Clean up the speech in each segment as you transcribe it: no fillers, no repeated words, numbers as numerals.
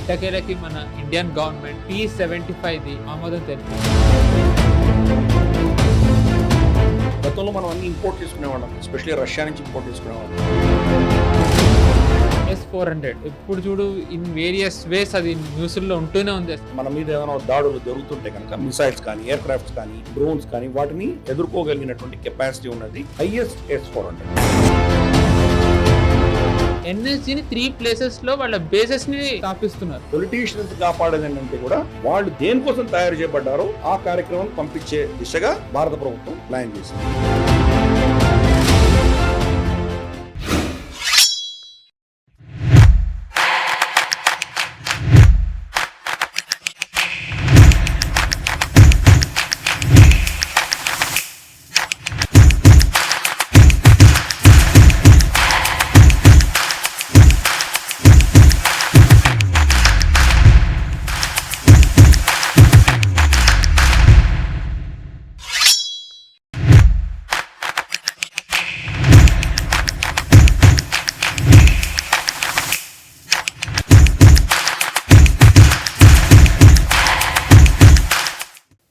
ఎట్టకేలకి మన Indian government P-75 ఆమోదం తెలిపింది. గతంలో మనం అన్ని ఇంపోర్ట్ చేసుకునేవాళ్ళం, ఎస్పెషల్లీ రష్యా నుంచి ఇంపోర్ట్ చేసుకునేవాళ్ళం. S-400 ఎప్పుడు చూడు ఇన్ వేరియస్ వేస్ అది న్యూస్లో ఉంటూనే ఉంది. మన మీద ఏమైనా దాడులు జరుగుతుంటే కనుక మిసైల్స్ కానీ, ఎయిర్ క్రాఫ్ట్స్ కానీ, డ్రోన్స్ కానీ వాటిని ఎదుర్కోగలిగినటువంటి కెపాసిటీ ఉన్నది హైయెస్ట్ S-400. NSGని 3 ప్లేసెస్లో వాళ్ళ బేసెస్ని స్థాపిస్తున్నారు. పొలిటీషియన్స్ కాపాడేది ఏంటంటే కూడా వాళ్ళు దేనికోసం తయారు చేయబడ్డారో ఆ కార్యక్రమం పంపించే దిశగా భారత ప్రభుత్వం ప్లాన్ చేసింది.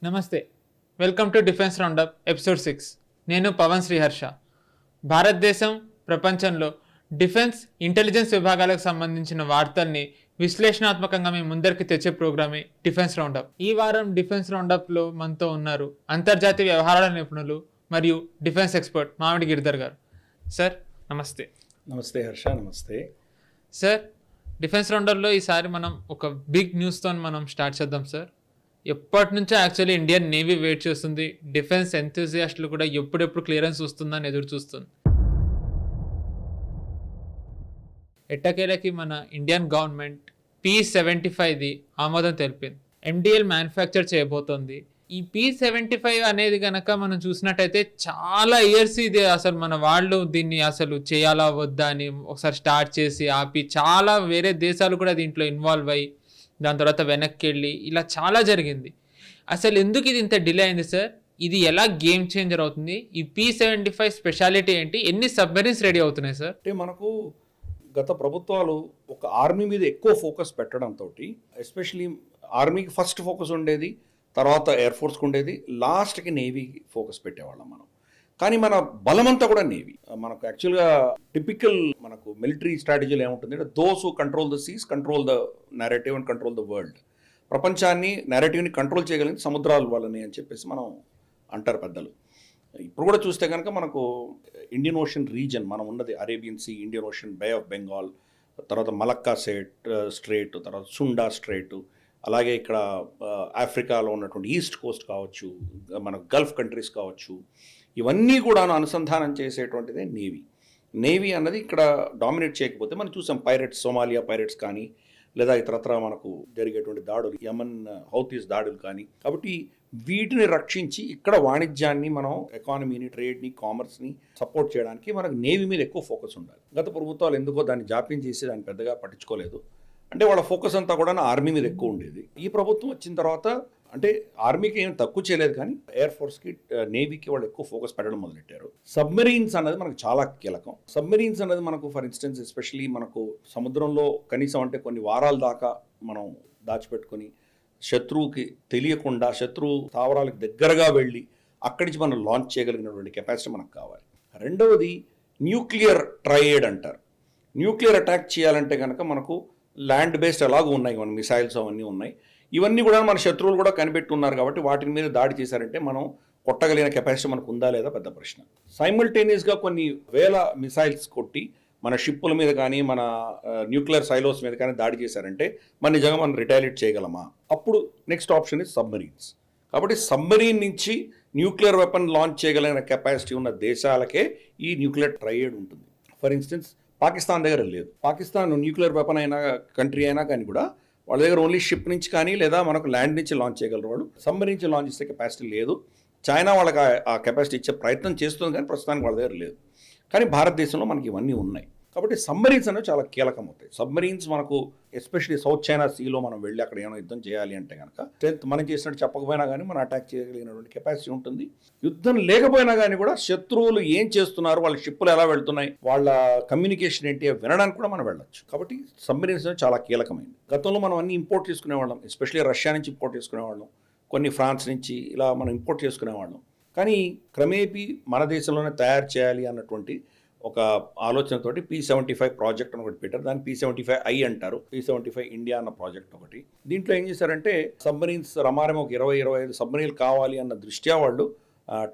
నమస్తే, welcome to defence roundup episode 6. నేను పవన్ శ్రీహర్ష. భారతదేశం ప్రపంచంలో డిఫెన్స్ ఇంటెలిజెన్స్ విభాగాలకు సంబంధించిన వార్తల్ని విశ్లేషణాత్మకంగా మేము ముందరికి తెచ్చే ప్రోగ్రామే డిఫెన్స్ రౌండప్. ఈ వారం డిఫెన్స్ రౌండప్లో మనతో ఉన్నారు అంతర్జాతీయ వ్యవహారాల నిపుణులు మరియు డిఫెన్స్ ఎక్స్పర్ట్ మామిడి గిరిధర్ గారు. సార్ నమస్తే. నమస్తే హర్ష. నమస్తే సార్. డిఫెన్స్ రౌండప్లో ఈసారి మనం ఒక బిగ్ న్యూస్తో మనం స్టార్ట్ చేద్దాం సార్. ఎప్పటి నుంచో యాక్చువల్లీ ఇండియన్ నేవీ వెయిట్ చేస్తుంది, డిఫెన్స్ ఎంతూజియాస్టులు కూడా ఎప్పుడెప్పుడు క్లియరెన్స్ వస్తుందని ఎదురు చూస్తుంది. ఎట్టకేలకి మన ఇండియన్ గవర్నమెంట్ P-75 ఆమోదం తెలిపింది. MDL మ్యానుఫ్యాక్చర్ చేయబోతోంది. ఈ P-75 అనేది కనుక మనం చూసినట్టయితే చాలా ఇయర్స్ ఇది అసలు మన వాళ్ళు దీన్ని అసలు చేయాలా వద్దా అని ఒకసారి స్టార్ట్ చేసి ఆపి చాలా వేరే దేశాలు కూడా దీంట్లో ఇన్వాల్వ్ అయ్యి దాని తర్వాత వెనక్కి వెళ్ళి ఇలా చాలా జరిగింది. అసలు ఎందుకు ఇది ఇంత డిలే అయింది సార్? ఇది ఎలా గేమ్ చేంజర్ అవుతుంది? ఈ P-75 స్పెషాలిటీ ఏంటి? ఎన్ని సబ్మెరీన్స్ రెడీ అవుతున్నాయి సార్? అంటే మనకు గత ప్రభుత్వాలు ఒక ఆర్మీ మీద ఎక్కువ ఫోకస్ పెట్టడంతో, ఎస్పెషలీ ఆర్మీకి ఫస్ట్ ఫోకస్ ఉండేది, తర్వాత ఎయిర్ ఫోర్స్కి ఉండేది, లాస్ట్కి నేవీకి ఫోకస్ పెట్టేవాళ్ళం మనం. కానీ మన బలమంతా కూడా నేవీ. మనకు యాక్చువల్గా టిపికల్ మనకు మిలిటరీ స్ట్రాటజీలో ఏముంటుంది అంటే those who control the Cs control the narrative and control the world. ప్రపంచాన్ని నేరేటివ్ని కంట్రోల్ చేయగలిగింది సముద్రాల వల్లనే అని చెప్పేసి మనం అంటారు పెద్దలు. ఇప్పుడు కూడా చూస్తే కనుక మనకు ఇండియన్ ఓషన్ రీజన్ మనం ఉన్నది Arabian sea, Indian ocean, bay of Bengal, తర్వాత మలక్కా స్ట్రేట్, తర్వాత సుండా స్ట్రేట్, అలాగే ఇక్కడ ఆఫ్రికాలో ఉన్నటువంటి ఈస్ట్ కోస్ట్ కావచ్చు, మన గల్ఫ్ కంట్రీస్ కావచ్చు, ఇవన్నీ కూడా అనుసంధానం చేసేటువంటిదే నేవీ. నేవీ అన్నది ఇక్కడ డామినేట్ చేయకపోతే మనం చూసాం పైరట్స్, సోమాలియా పైరట్స్ కానీ, లేదా ఇతరత్ర మనకు జరిగేటువంటి దాడులు, యమన్ హౌతీస్ దాడులు కానీ. కాబట్టి వీటిని రక్షించి ఇక్కడ వాణిజ్యాన్ని మనం ఎకానమీని, ట్రేడ్ని, కామర్స్ని సపోర్ట్ చేయడానికి మనకు నేవీ మీద ఎక్కువ ఫోకస్ ఉండాలి. గత ప్రభుత్వాలు ఎందుకో దాన్ని జాప్యం చేసి దాన్ని పెద్దగా పట్టించుకోలేదు. అంటే వాళ్ళ ఫోకస్ అంతా కూడా ఆర్మీ మీద ఎక్కువ ఉండేది. ఈ ప్రభుత్వం వచ్చిన తర్వాత అంటే ఆర్మీకి ఏం తక్కువ చేయలేదు, కానీ ఎయిర్ ఫోర్స్కి, నేవీకి వాళ్ళు ఎక్కువ ఫోకస్ పెట్టడం మొదలెట్టారు. సబ్మెరీన్స్ అన్నది మనకు చాలా కీలకం. సబ్మెరీన్స్ అన్నది మనకు ఫర్ ఇన్స్టెన్స్ ఎస్పెషల్లీ మనకు సముద్రంలో కనీసం అంటే కొన్ని వారాల దాకా మనం దాచిపెట్టుకొని శత్రువుకి తెలియకుండా శత్రువు స్థావరాలకు దగ్గరగా వెళ్ళి అక్కడి నుంచి మనం లాంచ్ చేయగలిగినటువంటి కెపాసిటీ మనకు కావాలి. రెండవది న్యూక్లియర్ ట్రయేడ్ అంటారు. న్యూక్లియర్ అటాక్ చేయాలంటే కనుక మనకు ల్యాండ్ బేస్డ్ ఎలాగూ ఉన్నాయి, మన మిసైల్స్ అవన్నీ ఉన్నాయి. ఇవన్నీ కూడా మన శత్రువులు కూడా కనిపెట్టున్నారు కాబట్టి వాటి మీద దాడి చేశారంటే మనం కొట్టగలిగిన కెపాసిటీ మనకు ఉందా లేదా పెద్ద ప్రశ్న. సైమల్టేనియస్గా కొన్ని వేల మిసైల్స్ కొట్టి మన షిప్పుల మీద కానీ, మన న్యూక్లియర్ సైలోస్ మీద కానీ దాడి చేశారంటే మన నిజంగా మనం రిటాలియేట్ చేయగలమా? అప్పుడు నెక్స్ట్ ఆప్షన్ ఇస్ సబ్మరీన్స్. కాబట్టి సబ్మరీన్ నుంచి న్యూక్లియర్ వెపన్ లాంచ్ చేయగలిగిన కెపాసిటీ ఉన్న దేశాలకే ఈ న్యూక్లియర్ ట్రయేడ్ ఉంటుంది. ఫర్ ఇన్స్టెన్స్ పాకిస్తాన్ దగ్గర లేదు. పాకిస్తాన్ న్యూక్లియర్ వెపన్ అయినా కంట్రీ అయినా కానీ కూడా వాళ్ళ దగ్గర ఓన్లీ షిప్ నుంచి కానీ లేదా మనకు ల్యాండ్ నుంచి లాంచ్ చేయగలరు. వాళ్ళు సబ్మరీన్ నుంచి లాంచ్ చేసే కెపాసిటీ లేదు. చైనా వాళ్ళకి ఆ కెపాసిటీ ఇచ్చే ప్రయత్నం చేస్తుంది, కానీ ప్రస్తుతానికి వాళ్ళ దగ్గర లేదు. కానీ భారతదేశంలో మనకి ఇవన్నీ ఉన్నాయి. కాబట్టి సబ్మరీన్స్ అనేవి చాలా కీలకం అవుతాయి. సబ్మరీన్స్ మనకు ఎస్పెషల్లీ సౌత్ చైనా సీలో మనం వెళ్ళి అక్కడ ఏమైనా యుద్ధం చేయాలి అంటే కనుక స్ట్రెంత్ మనం చేసినట్టు చెప్పకపోయినా కానీ మనం అటాక్ చేయగలిగినటువంటి కెపాసిటీ ఉంటుంది. యుద్ధం లేకపోయినా కానీ కూడా శత్రువులు ఏం చేస్తున్నారు, వాళ్ళ షిప్పులు ఎలా వెళ్తున్నాయి, వాళ్ళ కమ్యూనికేషన్ ఏంటి వినడానికి కూడా మనం వెళ్ళొచ్చు. కాబట్టి సబ్మరీన్స్ అనేవి చాలా కీలకమైనది. గతంలో మనం అన్ని ఇంపోర్ట్ చేసుకునేవాళ్ళం, ఎస్పెషల్లీ రష్యా నుంచి ఇంపోర్ట్ చేసుకునేవాళ్ళం, కొన్ని ఫ్రాన్స్ నుంచి ఇలా మనం ఇంపోర్ట్ చేసుకునేవాళ్ళం. కానీ క్రమేపీ మన దేశంలోనే తయారు చేయాలి అన్నటువంటి ఒక ఆలోచనతోటి P75 ప్రాజెక్ట్ అని ఒకటి పెట్టారు. దాన్ని P75I అంటారు. P75 ఇండియా అన్న ప్రాజెక్ట్ ఒకటి. దీంట్లో ఏం చేశారంటే సబ్మరీన్స్ రమారం ఒక 20-25 సబ్మరీన్లు కావాలి అన్న దృష్ట్యా వాళ్ళు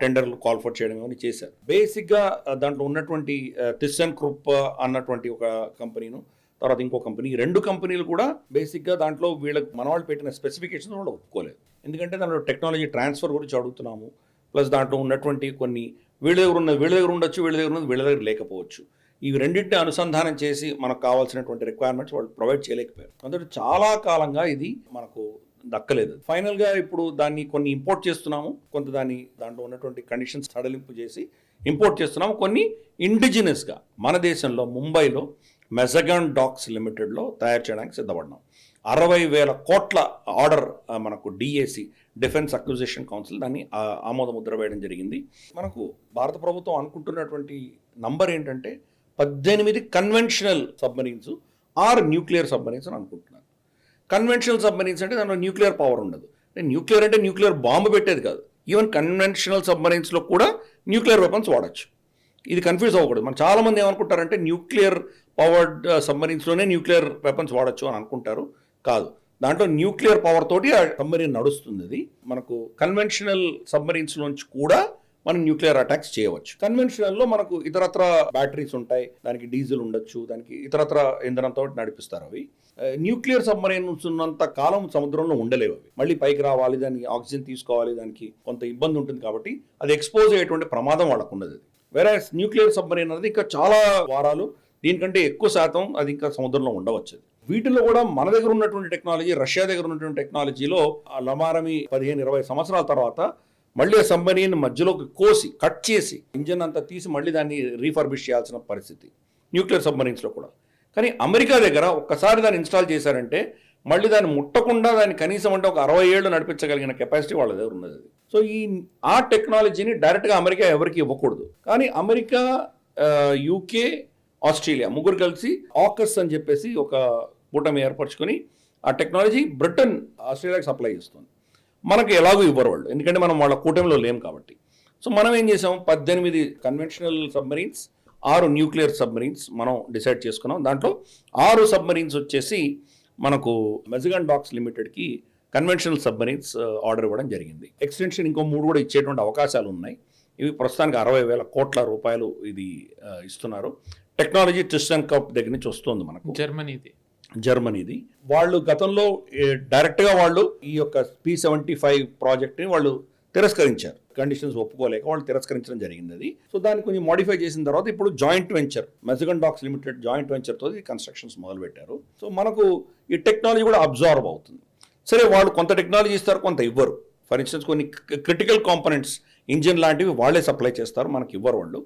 టెండర్లు కాల్ఫర్ చేయడం ఏమని చేశారు. బేసిక్గా దాంట్లో ఉన్నటువంటి థిస్సన్ క్రూప్ అన్నటువంటి ఒక కంపెనీను, తర్వాత ఇంకో కంపెనీ, ఈ 2 కంపెనీలు కూడా బేసిక్గా దాంట్లో వీళ్ళకి మన వాళ్ళు పెట్టిన స్పెసిఫికేషన్ వాళ్ళు ఒప్పుకోలేదు. ఎందుకంటే దాంట్లో టెక్నాలజీ ట్రాన్స్ఫర్ గురించి అడుగుతున్నాము. ప్లస్ దాంట్లో ఉన్నటువంటి కొన్ని వీళ్ళ దగ్గర ఉండొచ్చు, వీళ్ళ దగ్గర ఉన్నది వీళ్ళ దగ్గర లేకపోవచ్చు. ఈ రెండింటిని అనుసంధానం చేసి మనకు కావాల్సినటువంటి రిక్వైర్మెంట్స్ వాళ్ళు ప్రొవైడ్ చేయలేకపోయారు. అందుకే చాలా కాలంగా ఇది మనకు దక్కలేదు. ఫైనల్గా ఇప్పుడు దాన్ని కొన్ని ఇంపోర్ట్ చేస్తున్నాము, కొంత దాంట్లో ఉన్నటువంటి కండిషన్స్ సడలింపు చేసి ఇంపోర్ట్ చేస్తున్నాము. కొన్ని ఇండిజినస్గా మన దేశంలో ముంబైలో మెజగాన్ డాక్స్ లిమిటెడ్లో తయారు చేయడానికి సిద్ధపడినాం. 60,000 కోట్ల ఆర్డర్ మనకు DAC, డిఫెన్స్ అక్విజిషన్ కౌన్సిల్, దాన్ని ఆమోద ముద్ర వేయడం జరిగింది. మనకు భారత ప్రభుత్వం అనుకుంటున్నటువంటి నంబర్ ఏంటంటే 18 కన్వెన్షనల్ సబ్మరీన్స్, 6 న్యూక్లియర్ సబ్మరీన్స్ అని అనుకుంటున్నారు. కన్వెన్షనల్ సబ్మరీన్స్ అంటే దానిలో న్యూక్లియర్ పవర్ ఉండదు. న్యూక్లియర్ అంటే న్యూక్లియర్ బాంబు పెట్టేది కాదు. ఈవెన్ కన్వెన్షనల్ సబ్మరీన్స్లో కూడా న్యూక్లియర్ వెపన్స్ వాడచ్చు. ఇది కన్ఫ్యూజ్ అవ్వకూడదు. మనం చాలామంది ఏమనుకుంటారంటే న్యూక్లియర్ పవర్డ్ సబ్మరీన్స్లోనే న్యూక్లియర్ వెపన్స్ వాడచ్చు అని అనుకుంటారు. కాదు, దాంట్లో న్యూక్లియర్ పవర్ తోటి ఆ సబ్మరీన్ నడుస్తుంది. అది మనకు కన్వెన్షనల్ సబ్మరీన్స్ నుంచి కూడా మనం న్యూక్లియర్ అటాక్స్ చేయవచ్చు. కన్వెన్షనల్లో మనకు ఇతరత్ర బ్యాటరీస్ ఉంటాయి, దానికి డీజిల్ ఉండొచ్చు, దానికి ఇతరత్ర ఇంధనంతో నడిపిస్తారు. అవి న్యూక్లియర్ సబ్మరీన్స్ ఉన్నంత కాలం సముద్రంలో ఉండలేవు. అవి మళ్ళీ పైకి రావాలి, దానికి ఆక్సిజన్ తీసుకోవాలి, దానికి కొంత ఇబ్బంది ఉంటుంది. కాబట్టి అది ఎక్స్పోజ్ అయ్యేటువంటి ప్రమాదం వాళ్ళకు ఉండదు. వేరే న్యూక్లియర్ సబ్మరీన్ అనేది ఇంకా చాలా వారాలు, దీనికంటే ఎక్కువ శాతం అది ఇంకా సముద్రంలో ఉండవచ్చు. వీటిలో కూడా మన దగ్గర ఉన్నటువంటి టెక్నాలజీ, రష్యా దగ్గర ఉన్నటువంటి టెక్నాలజీలో లమారమి 15-20 సంవత్సరాల తర్వాత మళ్ళీ ఆ సబ్మరీన్ మధ్యలోకి కోసి కట్ చేసి ఇంజన్ అంతా తీసి మళ్ళీ దాన్ని రీఫర్బిష్ చేయాల్సిన పరిస్థితి న్యూక్లియర్ సబ్మరీన్స్లో కూడా. కానీ అమెరికా దగ్గర ఒక్కసారి దాన్ని ఇన్స్టాల్ చేశారంటే మళ్ళీ దాన్ని ముట్టకుండా దాన్ని కనీసం అంటే ఒక 60 ఏళ్ళు నడిపించగలిగిన కెపాసిటీ వాళ్ళ దగ్గర ఉన్నది. సో ఆ టెక్నాలజీని డైరెక్ట్గా అమెరికా ఎవరికి ఇవ్వకూడదు. కానీ అమెరికా, UK, ఆస్ట్రేలియా ముగ్గురు కలిసి ఆకస్ అని చెప్పేసి ఒక కూటమి ఏర్పరచుకొని ఆ టెక్నాలజీ బ్రిటన్, ఆస్ట్రేలియాకి సప్లై చేస్తుంది. మనకు ఎలాగో ఇవ్వరు వాళ్ళు, ఎందుకంటే మనం వాళ్ళ కూటమిలో లేము కాబట్టి. సో మనం ఏం చేసాం, 18 కన్వెన్షనల్ సబ్మరీన్స్, 6 న్యూక్లియర్ సబ్మరీన్స్ మనం డిసైడ్ చేసుకున్నాం. దాంట్లో 6 సబ్మరీన్స్ వచ్చేసి మనకు మెజగాన్ డాక్స్ లిమిటెడ్కి కన్వెన్షనల్ సబ్మరీన్స్ ఆర్డర్ ఇవ్వడం జరిగింది. ఎక్స్టెన్షన్ ఇంకో 3 కూడా ఇచ్చేటువంటి అవకాశాలు ఉన్నాయి. ఇవి ప్రస్తుతానికి 60,000 కోట్ల రూపాయలు ఇది ఇస్తున్నారు. టెక్నాలజీ థిస్సన్ క్రూప్ దగ్గర నుంచి వస్తుంది మనకు, జర్మనీది. వాళ్ళు గతంలో డైరెక్ట్గా వాళ్ళు ఈ యొక్క P75 ప్రాజెక్ట్ని వాళ్ళు తిరస్కరించారు. కండిషన్స్ ఒప్పుకోలేక వాళ్ళు తిరస్కరించడం జరిగింది అది. సో దాన్ని కొంచెం మోడిఫై చేసిన తర్వాత ఇప్పుడు joint venture, Mazagon docks limited joint వెంచర్తో కన్స్ట్రక్షన్స్ మొదలుపెట్టారు. సో మనకు ఈ టెక్నాలజీ కూడా అబ్జార్బ్ అవుతుంది. సరే, వాళ్ళు కొంత టెక్నాలజీ ఇస్తారు, కొంత ఇవ్వరు. ఫర్ ఇన్స్టెన్స్ కొన్ని క్రిటికల్ కాంపోనెంట్స్, ఇంజిన్ లాంటివి వాళ్ళే సప్లై చేస్తారు, మనకి ఇవ్వరు వాళ్ళు.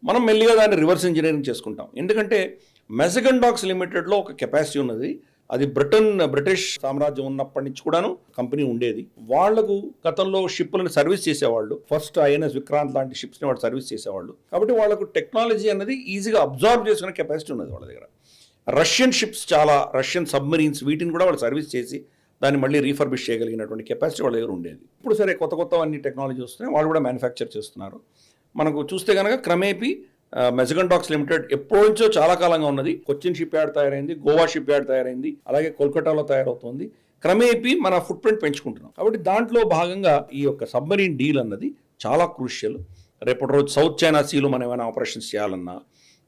మనం మెల్లిగా దాన్ని రివర్స్ ఇంజనీరింగ్ చేసుకుంటాం. ఎందుకంటే మెజగాన్ డాక్స్ లిమిటెడ్లో ఒక కెపాసిటీ ఉన్నది. అది బ్రిటిష్ సామ్రాజ్యం ఉన్నప్పటి నుంచి కూడాను కంపెనీ ఉండేది. వాళ్లకు గతంలో షిప్పులను సర్వీస్ చేసేవాళ్ళు, ఫస్ట్ INS విక్రాంత్ లాంటి షిప్స్ని వాళ్ళు సర్వీస్ చేసేవాళ్ళు. కాబట్టి వాళ్ళకు టెక్నాలజీ అనేది ఈజీగా అబ్జార్బ్ చేసుకునే కెపాసిటీ ఉన్నది వాళ్ళ దగ్గర. రష్యన్ షిప్స్, చాలా రష్యన్ సబ్మరీన్స్, వీటిని కూడా వాళ్ళు సర్వీస్ చేసి దాన్ని మళ్ళీ రీఫర్బిష్ చేయగలిగినటువంటి కెపాసిటీ వాళ్ళ దగ్గర ఉండేది. ఇప్పుడు సరే, కొత్త అన్ని టెక్నాలజీ వస్తున్నాయి, వాళ్ళు కూడా మ్యానుఫ్యాక్చర్ చేస్తున్నారు. మనకు చూస్తే కనుక క్రమేపీ మెజగాన్ డాక్స్ లిమిటెడ్ ఎప్పటి నుంచో చాలా కాలంగా ఉన్నది. కొచ్చిన్ షిప్ యార్డ్ తయారైంది, గోవా షిప్ యార్డ్ తయారైంది, అలాగే కోల్కతాలో తయారవుతుంది. క్రమేపీ మన ఫుట్ ప్రింట్ పెంచుకుంటున్నాం. కాబట్టి దాంట్లో భాగంగా ఈ యొక్క సబ్మరీన్ డీల్ అన్నది చాలా క్రూషియల్. రేపటి రోజు సౌత్ చైనా సీలో మనం ఏమైనా ఆపరేషన్స్ చేయాలన్నా,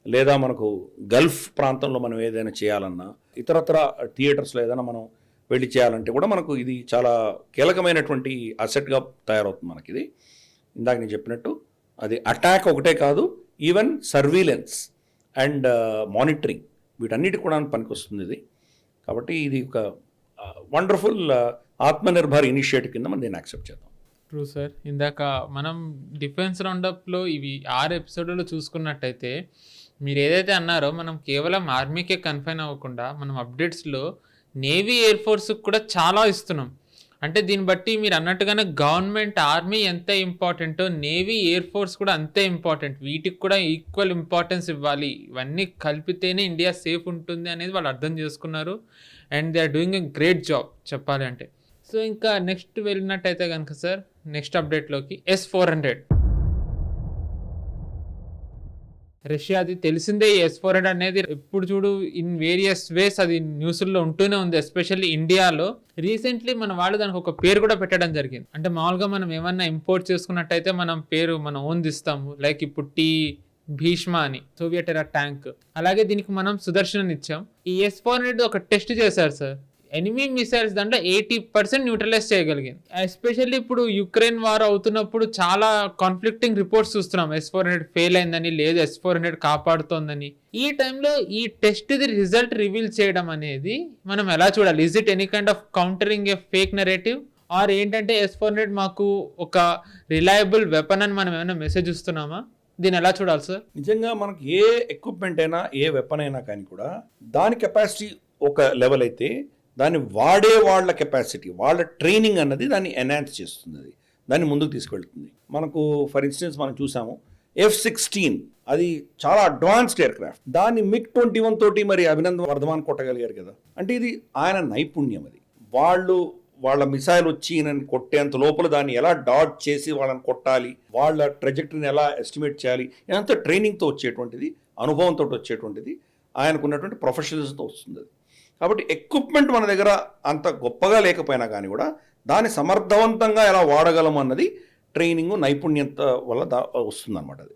లేదా మనకు గల్ఫ్ ప్రాంతంలో మనం ఏదైనా చేయాలన్నా, ఇతరత్ర థియేటర్స్లో ఏదైనా మనం వెళ్ళి చేయాలంటే కూడా మనకు ఇది చాలా కీలకమైనటువంటి అసెట్గా తయారవుతుంది మనకి. ఇది ఇందాక నేను చెప్పినట్టు అది అటాక్ ఒకటే కాదు, ఈవెన్ సర్వీలెన్స్ అండ్ మానిటరింగ్, వీటన్నిటి కూడా పనికొస్తుంది ఇది. కాబట్టి ఇది ఒక వండర్ఫుల్ ఆత్మనిర్భర్ ఇనిషియేటివ్ కింద మనం దీన్ని యాక్సెప్ట్ చేద్దాం. True sir. ఇందాక మనం డిఫెన్స్ రౌండప్లో ఇవి 6 ఎపిసోడ్లలో చూసుకున్నట్టయితే మీరు ఏదైతే అన్నారో మనం కేవలం ఆర్మీకే కన్ఫైన్ అవ్వకుండా మనం అప్డేట్స్లో నేవీ ఎయిర్ ఫోర్స్కి కూడా చాలా ఇస్తున్నాం. అంటే దీన్ని బట్టి మీరు అన్నట్టుగానే గవర్నమెంట్ ఆర్మీ ఎంత ఇంపార్టెంటో నేవీ ఎయిర్ ఫోర్స్ కూడా అంతే ఇంపార్టెంట్. వీటికి కూడా ఈక్వల్ ఇంపార్టెన్స్ ఇవ్వాలి. ఇవన్నీ కలిపితేనే ఇండియా సేఫ్ ఉంటుంది అనేది వాళ్ళు అర్థం చేసుకున్నారు. And they are doing a great job చెప్పాలి అంటే. సో ఇంకా నెక్స్ట్ వెళ్ళినట్టయితే కనుక సార్ నెక్స్ట్ అప్డేట్లోకి S-400. రష్యాది తెలిసిందే. ఈ S-400 అనేది ఎప్పుడు చూడు ఇన్ వేరియస్ వేస్ అది న్యూస్లో ఉంటూనే ఉంది. ఎస్పెషల్లీ ఇండియాలో రీసెంట్లీ మన వాళ్ళు దానికి ఒక పేరు కూడా పెట్టడం జరిగింది. అంటే మామూలుగా మనం ఏమన్నా ఇంపోర్ట్ చేసుకున్నట్టయితే మనం పేరు మనం ఓన్ ఇస్తాము. లైక్ ఇప్పుడు భీష్మ అని సోవియట్ ఎరా ట్యాంక్. అలాగే దీనికి మనం సుదర్శన్ ఇచ్చాం. ఈ S-400 ఒక టెస్ట్ చేశారు సార్. ఎనిమీ మిసైల్స్ దాంట్లో 80% న్యూట్రలైజ్ చేయగలిగింది. ఎస్పెషల్లీ ఇప్పుడు యుక్రెయిన్ వార్ అవుతున్నప్పుడు చాలా కాన్ఫ్లిక్టింగ్ రిపోర్ట్స్ చూస్తున్నాం. S-400 ఫెయిల్ అయిందని, లేదు S-400 కాపాడుతోందని. ఈ టైంలో ఈ టెస్ట్ రిజల్ట్ రివీల్ చేయడం అనేది మనం ఎలా చూడాలి? Is it any kind of countering a fake narrative or ఏంటంటే S-400 మాకు ఒక రిలయబుల్ వెపన్ అని మనం ఏమైనా మెసేజ్ ఇస్తున్నామా? దీన్ని ఎలా చూడాలి సార్? నిజంగా మనకి ఏ ఎక్విప్మెంట్ అయినా ఏ వెపన్ అయినా కానీ కూడా దాని కెపాసిటీ ఒక లెవెల్ అయితే దాన్ని వాడే వాళ్ళ కెపాసిటీ, వాళ్ళ ట్రైనింగ్ అన్నది దాన్ని ఎన్హాన్స్ చేస్తుంది, అది దాన్ని ముందుకు తీసుకెళ్తుంది. మనకు ఫర్ ఇన్స్టెన్స్ మనం చూసాము F-16 అది చాలా అడ్వాన్స్డ్ ఎయిర్ క్రాఫ్ట్. దాన్ని MiG-21 తోటి మరి అభినందన్ వర్ధమాన్ కొట్టగలిగారు కదా. అంటే ఇది ఆయన నైపుణ్యం. అది వాళ్ళ మిసైల్ వచ్చి ఈయనని కొట్టేంత లోపల దాన్ని ఎలా డాట్ చేసి వాళ్ళని కొట్టాలి, వాళ్ళ ట్రెజెక్టరీని ఎలా ఎస్టిమేట్ చేయాలి, ఇదంతా ట్రైనింగ్తో వచ్చేటువంటిది, అనుభవంతో వచ్చేటువంటిది, ఆయనకున్నటువంటి ప్రొఫెషనల్స్తో వస్తుంది. అది కాబట్టి ఎక్విప్మెంట్ మన దగ్గర అంత గొప్పగా లేకపోయినా కానీ కూడా దాన్ని సమర్థవంతంగా ఎలా వాడగలం అన్నది ట్రైనింగ్ నైపుణ్యత వల్ల వస్తుందన్నమాట. అది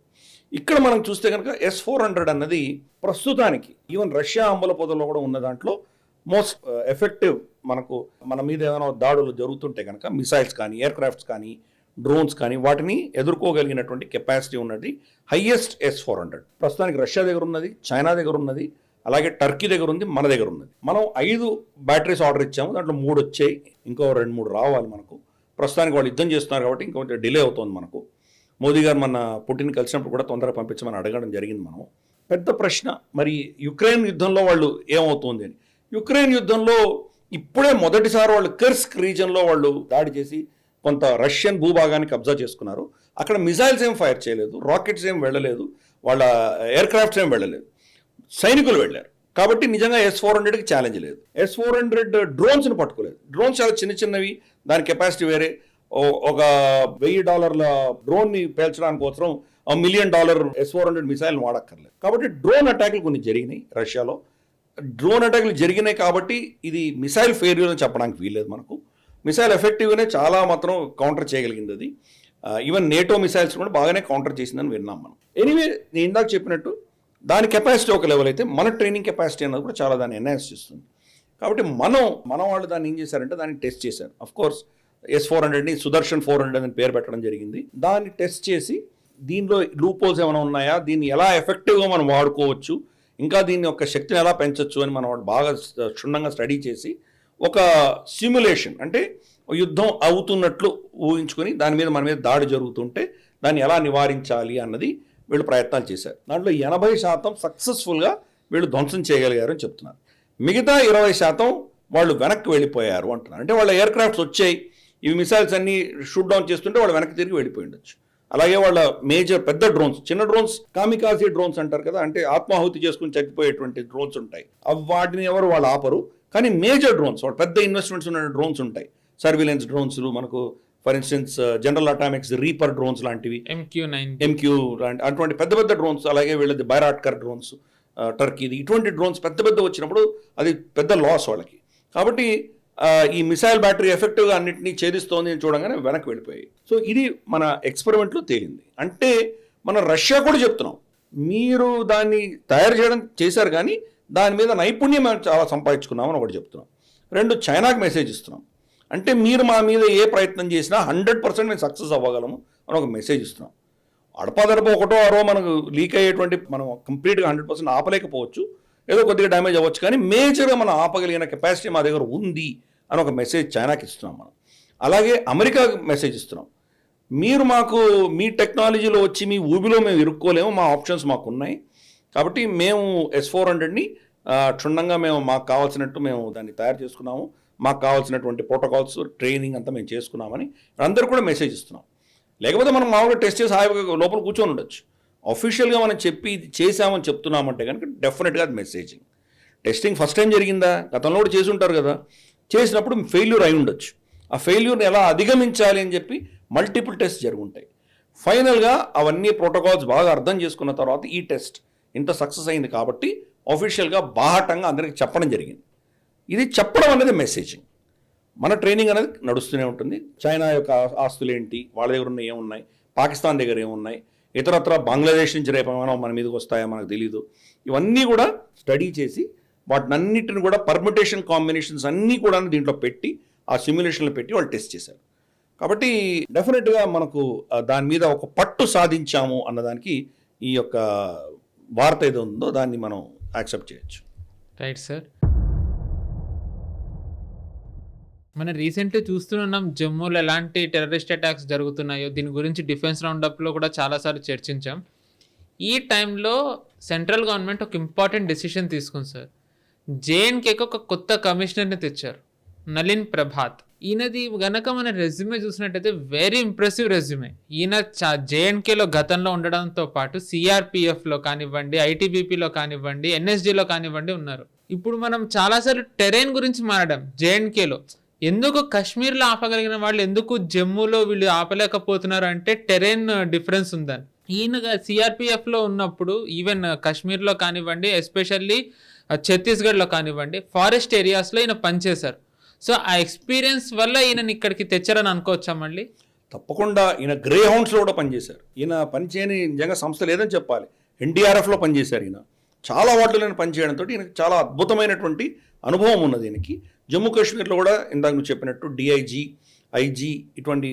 ఇక్కడ మనం చూస్తే కనుక S-400 అన్నది ప్రస్తుతానికి ఈవెన్ రష్యా అంబల పొదలో కూడా ఉన్న దాంట్లో మోస్ట్ ఎఫెక్టివ్. మన మీద ఏమైనా దాడులు జరుగుతుంటే కనుక మిసైల్స్ కానీ, ఎయిర్ క్రాఫ్ట్స్ కానీ, డ్రోన్స్ కానీ వాటిని ఎదుర్కోగలిగినటువంటి కెపాసిటీ ఉన్నది హైయెస్ట్ S-400 ప్రస్తుతానికి రష్యా దగ్గర ఉన్నది, చైనా దగ్గర ఉన్నది, అలాగే టర్కీ దగ్గర ఉంది, మన దగ్గర ఉన్నది. మనం 5 బ్యాటరీస్ ఆర్డర్ ఇచ్చాము, దాంట్లో 3 వచ్చాయి, ఇంకో 2-3 రావాలి మనకు. ప్రస్తుతానికి వాళ్ళు యుద్ధం చేస్తున్నారు కాబట్టి ఇంకొంచెం డిలే అవుతుంది మనకు. మోదీ గారు మన పుటిన్ కలిసినప్పుడు కూడా తొందరగా పంపించమని అడగడం జరిగింది. మనం పెద్ద ప్రశ్న మరి యుక్రెయిన్ యుద్ధంలో వాళ్ళు ఏమవుతుంది అని. యుక్రెయిన్ యుద్ధంలో ఇప్పుడే మొదటిసారి వాళ్ళు కర్స్క్ రీజన్లో వాళ్ళు దాడి చేసి కొంత రష్యన్ భూభాగాన్ని కబ్జా చేసుకున్నారు. అక్కడ మిసైల్స్ ఏం ఫైర్ చేయలేదు, రాకెట్స్ ఏం వెళ్ళలేదు, వాళ్ళ ఎయిర్ క్రాఫ్ట్స్ ఏం వెళ్ళలేదు, సైనికులు వెళ్ళారు. కాబట్టి నిజంగా S-400కి ఛాలెంజ్ లేదు. S-400 డ్రోన్స్ని పట్టుకోలేదు. డ్రోన్స్ చాలా చిన్నవి, దాని కెపాసిటీ వేరే. ఒక $1000 డ్రోన్ని పేల్చడానికి కోసం $1 మిలియన్ S-400 మిసైల్ వాడక్కర్లేదు. కాబట్టి డ్రోన్ అటాక్లు కొన్ని జరిగినాయి రష్యాలో. డ్రోన్ అటాక్లు జరిగినాయి కాబట్టి ఇది మిసైల్ ఫెయిల్యూర్ అని చెప్పడానికి వీల్లేదు. మనకు మిసైల్ ఎఫెక్టివ్గానే చాలా మాత్రం కౌంటర్ చేయగలిగింది. అది ఈవెన్ నేటో మిసైల్స్ కూడా బాగానే కౌంటర్ చేసిందని విన్నాం మనం. ఎనీవే నేను ఇందాక చెప్పినట్టు దాని కెపాసిటీ ఒక లెవెల్ అయితే మన ట్రైనింగ్ కెపాసిటీ అన్నది కూడా చాలా దాన్ని ఎన్హాన్స్ చేస్తుంది. కాబట్టి మన వాళ్ళు దాన్ని ఏం చేశారంటే దాన్ని టెస్ట్ చేశారు. అఫ్కోర్స్ S-400ని సుదర్శన్ 400 అని పేరు పెట్టడం జరిగింది. దాన్ని టెస్ట్ చేసి దీనిలో లూపోల్స్ ఏమైనా ఉన్నాయా, దీన్ని ఎలా ఎఫెక్టివ్గా మనం వాడుకోవచ్చు, ఇంకా దీని యొక్క శక్తిని ఎలా పెంచవచ్చు అని మనం బాగా క్షుణ్ణంగా స్టడీ చేసి ఒక సిమ్యులేషన్ అంటే యుద్ధం అవుతున్నట్లు ఊహించుకొని దాని మీద మన మీద దాడి జరుగుతుంటే దాన్ని ఎలా నివారించాలి అన్నది వీళ్ళు ప్రయత్నాలు చేశారు. దాంట్లో 80% సక్సెస్ఫుల్గా వీళ్ళు ధ్వంసం చేయగలిగారు అని చెప్తున్నారు. మిగతా 20% వాళ్ళు వెనక్కి వెళ్ళిపోయారు అంటున్నారు. అంటే వాళ్ళ ఎయిర్ క్రాఫ్ట్స్ వచ్చాయి, ఇవి మిసైల్స్ అన్ని షూట్ డౌన్ చేస్తుంటే వాళ్ళు వెనక్కి తిరిగి వెళ్ళిపోయి ఉండొచ్చు. అలాగే వాళ్ళ మేజర్ పెద్ద డ్రోన్స్, చిన్న డ్రోన్స్ కామికాజీ డ్రోన్స్ అంటారు కదా, అంటే ఆత్మాహుతి చేసుకుని చచ్చిపోయేటువంటి డ్రోన్స్ ఉంటాయి, వాటిని ఎవరు వాళ్ళు ఆపరు. కానీ మేజర్ డ్రోన్స్, వాళ్ళ పెద్ద ఇన్వెస్ట్మెంట్స్ ఉన్న డ్రోన్స్ ఉంటాయి, సర్విలెన్స్ డ్రోన్స్లు, మనకు for instance general atomics reaper drones లాంటివి, MQ లాంటి అటువంటి పెద్ద పెద్ద డ్రోన్స్, అలాగే వీళ్ళది బైరాట్కర్ డ్రోన్స్ టర్కీది, ఇటువంటి డ్రోన్స్ పెద్ద వచ్చినప్పుడు అది పెద్ద లాస్ వాళ్ళకి. కాబట్టి ఈ మిసైల్ బ్యాటరీ ఎఫెక్టివ్గా అన్నింటినీ ఛేదిస్తోంది అని చూడగానే వెనక్కి వెళ్ళిపోయాయి. సో ఇది మన ఎక్స్పెరిమెంట్లో తేలింది. అంటే మనం రష్యా కూడా చెప్తున్నాం, మీరు దాన్ని తయారు చేశారు కానీ దాని మీద నైపుణ్యం చాలా సంపాదించుకున్నామని ఒకటి చెప్తున్నాం. 2 చైనాకి మెసేజ్ ఇస్తున్నాం. అంటే మీరు మా మీద ఏ ప్రయత్నం చేసినా 100% మేము సక్సెస్ అవ్వగలము అని ఒక మెసేజ్ ఇస్తున్నాం. అడపాదడప ఒకటో ఆరో మనకు లీక్ అయ్యేటువంటి మనం కంప్లీట్గా 100% ఆపలేకపోవచ్చు, ఏదో కొద్దిగా డ్యామేజ్ అవ్వచ్చు, కానీ మేజర్గా మనం ఆపగలిగిన కెపాసిటీ మా దగ్గర ఉంది అని ఒక మెసేజ్ చైనాకి ఇస్తున్నాం మనం. అలాగే అమెరికాకి మెసేజ్ ఇస్తున్నాం, మీరు మాకు మీ టెక్నాలజీలో వచ్చి మీ ఊబిలో మేము ఇరుక్కోలేము, మా ఆప్షన్స్ మాకు ఉన్నాయి, కాబట్టి మేము S-400ని క్షుణ్ణంగా మేము మాకు కావాల్సినట్టు మేము దాన్ని తయారు చేసుకున్నాము, మాకు కావాల్సినటువంటి ప్రోటోకాల్స్ ట్రైనింగ్ అంతా మేము చేసుకున్నామని అందరూ కూడా మెసేజ్ ఇస్తున్నాం. లేకపోతే మనం మామూలుగా టెస్ట్ చేసి హాయిగా లోపల కూర్చొని ఉండొచ్చు. అఫీషియల్గా మనం చెప్పి ఇది చేసామని చెప్తున్నామంటే కనుక డెఫినెట్గా అది మెసేజింగ్. టెస్టింగ్ ఫస్ట్ టైం జరిగిందా, గతంలో కూడా చేసి ఉంటారు కదా, చేసినప్పుడు ఫెయిల్యూర్ అయి ఉండొచ్చు. ఆ ఫెయిల్యూర్ని ఎలా అధిగమించాలి అని చెప్పి మల్టిపుల్ టెస్ట్ జరుగుంటాయి. ఫైనల్గా అవన్నీ ప్రోటోకాల్స్ బాగా అర్థం చేసుకున్న తర్వాత ఈ టెస్ట్ ఇంత సక్సెస్ అయింది కాబట్టి అఫీషియల్గా బాహటంగా అందరికీ చెప్పడం జరిగింది. ఇది చెప్పడం అనేది మెసేజింగ్. మన ట్రైనింగ్ అనేది నడుస్తూనే ఉంటుంది. చైనా యొక్క ఆస్తులు ఏంటి, వాళ్ళ దగ్గర ఉన్న ఏమున్నాయి, పాకిస్తాన్ దగ్గర ఏమున్నాయి, ఇతరత్ర బంగ్లాదేశ్ నుంచి రేపు ఏమైనా మన మీదకి వస్తాయో మనకు తెలీదు. ఇవన్నీ కూడా స్టడీ చేసి వాటినన్నిటిని కూడా పర్మిటేషన్ కాంబినేషన్స్ అన్నీ కూడా దీంట్లో పెట్టి ఆ సిమ్యులేషన్లో పెట్టి వాళ్ళు టెస్ట్ చేశారు. కాబట్టి డెఫినెట్గా మనకు దాని మీద ఒక పట్టు సాధించాము అన్నదానికి ఈ యొక్క వార్త ఏదో ఉందో దాన్ని మనం యాక్సెప్ట్ చేయొచ్చు. Right sir. మనం రీసెంట్లీ చూస్తున్నాం జమ్మూలో ఎలాంటి టెర్రరిస్ట్ అటాక్స్ జరుగుతున్నాయో దీని గురించి డిఫెన్స్ రౌండప్లో కూడా చాలాసార్లు చర్చించాం. ఈ టైంలో సెంట్రల్ గవర్నమెంట్ ఒక ఇంపార్టెంట్ డెసిషన్ తీసుకుంది సార్. జేఎన్కేకి ఒక కొత్త కమిషనర్ని తెచ్చారు, నలిన్ ప్రభాత్. ఈయనది గనక మన రెజ్యూమే చూసినట్టయితే వెరీ ఇంప్రెసివ్ రెజ్యూమే. ఈయన జేఎన్కేలో గతంలో ఉండడంతో పాటు సిఆర్పిఎఫ్లో కానివ్వండి, ఐటీబీపీలో కానివ్వండి, ఎన్ఎస్జీలో కానివ్వండి ఉన్నారు. ఇప్పుడు మనం చాలాసార్లు టెరైన్ గురించి మాట్లాడాం. జేఎన్కేలో ఎందుకు కాశ్మీర్లో ఆపగలిగిన వాళ్ళు ఎందుకు జమ్మూలో వీళ్ళు ఆపలేకపోతున్నారు అంటే టెరైన్ డిఫరెన్స్ ఉందని. ఈయన సిఆర్పిఎఫ్లో ఉన్నప్పుడు ఈవెన్ కాశ్మీర్లో కానివ్వండి, ఎస్పెషల్లీ ఛత్తీస్గఢ్లో కానివ్వండి, ఫారెస్ట్ ఏరియాస్లో ఈయన పనిచేశారు. సో ఆ ఎక్స్పీరియన్స్ వల్ల ఈయనని ఇక్కడికి తెచ్చారని అనుకోవచ్చా మళ్ళీ? తప్పకుండా. ఈయన గ్రే హౌండ్స్లో కూడా పనిచేశారు. ఈయన పనిచేయని నిజంగా సంస్థ లేదని చెప్పాలి. ఎన్డీఆర్ఎఫ్లో పనిచేశారు ఈయన. చాలా వాటిలో పనిచేయడంతో ఈయనకి చాలా అద్భుతమైనటువంటి అనుభవం ఉన్నది. ఈయనకి జమ్మూ కాశ్మీర్లో కూడా ఇందాక నువ్వు చెప్పినట్టు డిఐజీ, ఐజీ ఇటువంటి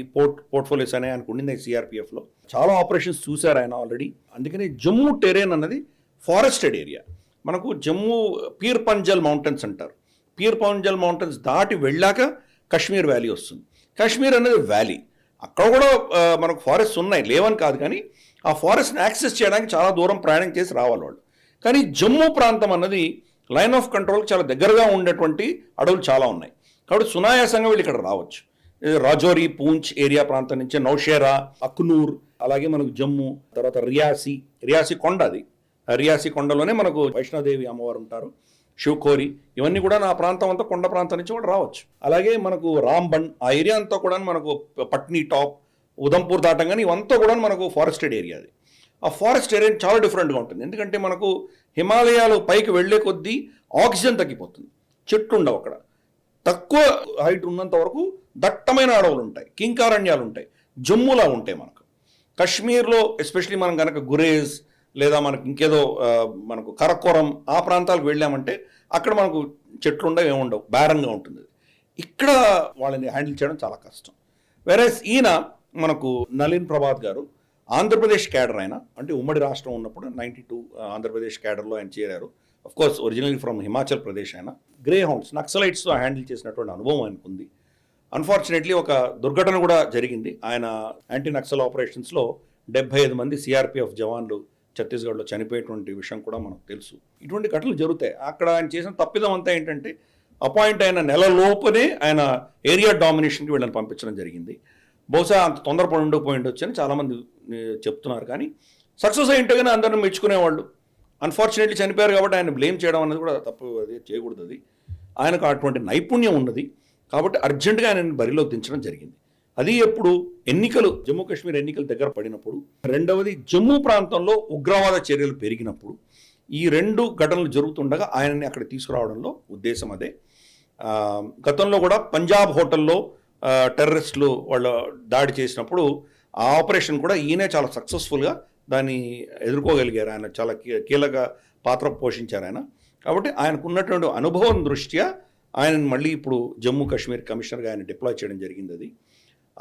పోర్ట్ఫోలియోస్ అనే ఆయనకు ఉండింది సిఆర్పిఎఫ్లో. చాలా ఆపరేషన్స్ చూశారు ఆయన ఆల్రెడీ. అందుకని జమ్మూ టెరైన్ అన్నది ఫారెస్టెడ్ ఏరియా. మనకు జమ్మూ పీర్ పంజల్ మౌంటైన్స్ అంటారు. పీర్ పంజల్ మౌంటైన్స్ దాటి వెళ్ళాక కాశ్మీర్ వ్యాలీ వస్తుంది. కాశ్మీర్ అనేది వ్యాలీ. అక్కడ కూడా మనకు ఫారెస్ట్ ఉన్నాయి, లేవని కాదు, కానీ ఆ ఫారెస్ట్ని యాక్సెస్ చేయడానికి చాలా దూరం ప్రయాణం చేసి రావాలి వాళ్ళు. కానీ జమ్మూ ప్రాంతం అన్నది లైన్ ఆఫ్ కంట్రోల్కి చాలా దగ్గరగా ఉండేటువంటి అడవులు చాలా ఉన్నాయి. కాబట్టి సునాయాసంగా వీళ్ళు ఇక్కడ రావచ్చు. రాజౌరి, పూంచ్ ఏరియా ప్రాంతం నుంచి నౌషేరా, అఖ్నూర్, అలాగే మనకు జమ్మూ, తర్వాత రియాసీ కొండ. అది రియాసీ కొండలోనే మనకు వైష్ణోదేవి అమ్మవారు ఉంటారు, శివకోరి, ఇవన్నీ కూడా నా ప్రాంతం అంతా కొండ ప్రాంతం నుంచి కూడా రావచ్చు. అలాగే మనకు రాంబన్ ఆ ఏరియా అంతా కూడా మనకు పట్నీ టాప్, ఉదంపూర్ దాటంగానే ఇవంతా కూడా మనకు ఫారెస్టెడ్ ఏరియా. అది ఆ ఫారెస్ట్ ఏరియా చాలా డిఫరెంట్గా ఉంటుంది. ఎందుకంటే మనకు హిమాలయాలు పైకి వెళ్లే కొద్దీ ఆక్సిజన్ తగ్గిపోతుంది, చెట్లు ఉండవు అక్కడ. తక్కువ హైట్ ఉన్నంత వరకు దట్టమైన అడవులు ఉంటాయి, కింకారణ్యాలు ఉంటాయి. జమ్మూలా ఉంటాయి మనకు. కాశ్మీర్లో ఎస్పెషలీ మనం కనుక గురేజ్ లేదా మనకు ఇంకేదో మనకు కరకోరం ఆ ప్రాంతాలకు వెళ్ళామంటే అక్కడ మనకు చెట్లు ఉండవు, ఏముండవు, బేరంగా ఉంటుంది. ఇక్కడ వాళ్ళని హ్యాండిల్ చేయడం చాలా కష్టం. వేరేస్ ఈయన మనకు నలిన్ ప్రభాత్ గారు ఆంధ్రప్రదేశ్ క్యాడర్ ఆయన, అంటే ఉమ్మడి రాష్ట్రం ఉన్నప్పుడు 92 ఆంధ్రప్రదేశ్ క్యాడర్లో ఆయన చేరారు. Of course originally from Himachal Pradesh. ఆయన గ్రే హౌండ్స్, నక్సలైట్స్తో హ్యాండిల్ చేసినటువంటి అనుభవం ఆయనకు ఉంది. అన్ఫార్చునేట్లీ ఒక దుర్ఘటన కూడా జరిగింది. ఆయన యాంటీ నక్సల్ ఆపరేషన్స్లో 75 మంది సిఆర్పిఎఫ్ జవాన్లు ఛత్తీస్గఢ్లో చనిపోయేటువంటి విషయం కూడా మనకు తెలుసు. ఇటువంటి ఘటనలు జరుగుతాయి. అక్కడ ఆయన చేసిన తప్పిదం అంతా ఏంటంటే అపాయింట్ అయిన నెల లోపునే ఆయన ఏరియా డామినేషన్కి వీళ్ళని పంపించడం జరిగింది. బహుశా అంత తొందరపడి ఉండకపోయిండొచ్చు అని చాలామంది చెప్తున్నారు. కానీ సక్సెస్ అయి ఉంటే కానీ అందరిని మెచ్చుకునేవాళ్ళు. అన్ఫార్చునేట్లీ చనిపోయారు కాబట్టి ఆయన బ్లేమ్ చేయడం అనేది కూడా తప్పు, అది చేయకూడదు. అది ఆయనకు అటువంటి నైపుణ్యం ఉన్నది కాబట్టి అర్జెంటుగా ఆయనని బరిలోకి దించడం జరిగింది. అది ఎప్పుడు ఎన్నికలు, జమ్మూ కాశ్మీర్ ఎన్నికలు దగ్గర పడినప్పుడు, రెండవది జమ్మూ ప్రాంతంలో ఉగ్రవాద చర్యలు పెరిగినప్పుడు, ఈ రెండు ఘటనలు జరుగుతుండగా ఆయనని అక్కడ తీసుకురావడంలో ఉద్దేశం అదే. గతంలో కూడా పంజాబ్ హోటల్లో టెర్రరిస్టులు వాళ్ళు దాడి చేసినప్పుడు ఆ ఆపరేషన్ కూడా ఈయనే చాలా సక్సెస్ఫుల్గా దాన్ని ఎదుర్కోగలిగారు. ఆయన చాలా కీలక పాత్ర పోషించారు ఆయన. కాబట్టి ఆయనకు ఉన్నటువంటి అనుభవం దృష్ట్యా ఆయనను మళ్ళీ ఇప్పుడు జమ్మూ కాశ్మీర్ కమిషనర్గా ఆయన డిప్లాయ్ చేయడం జరిగింది. అది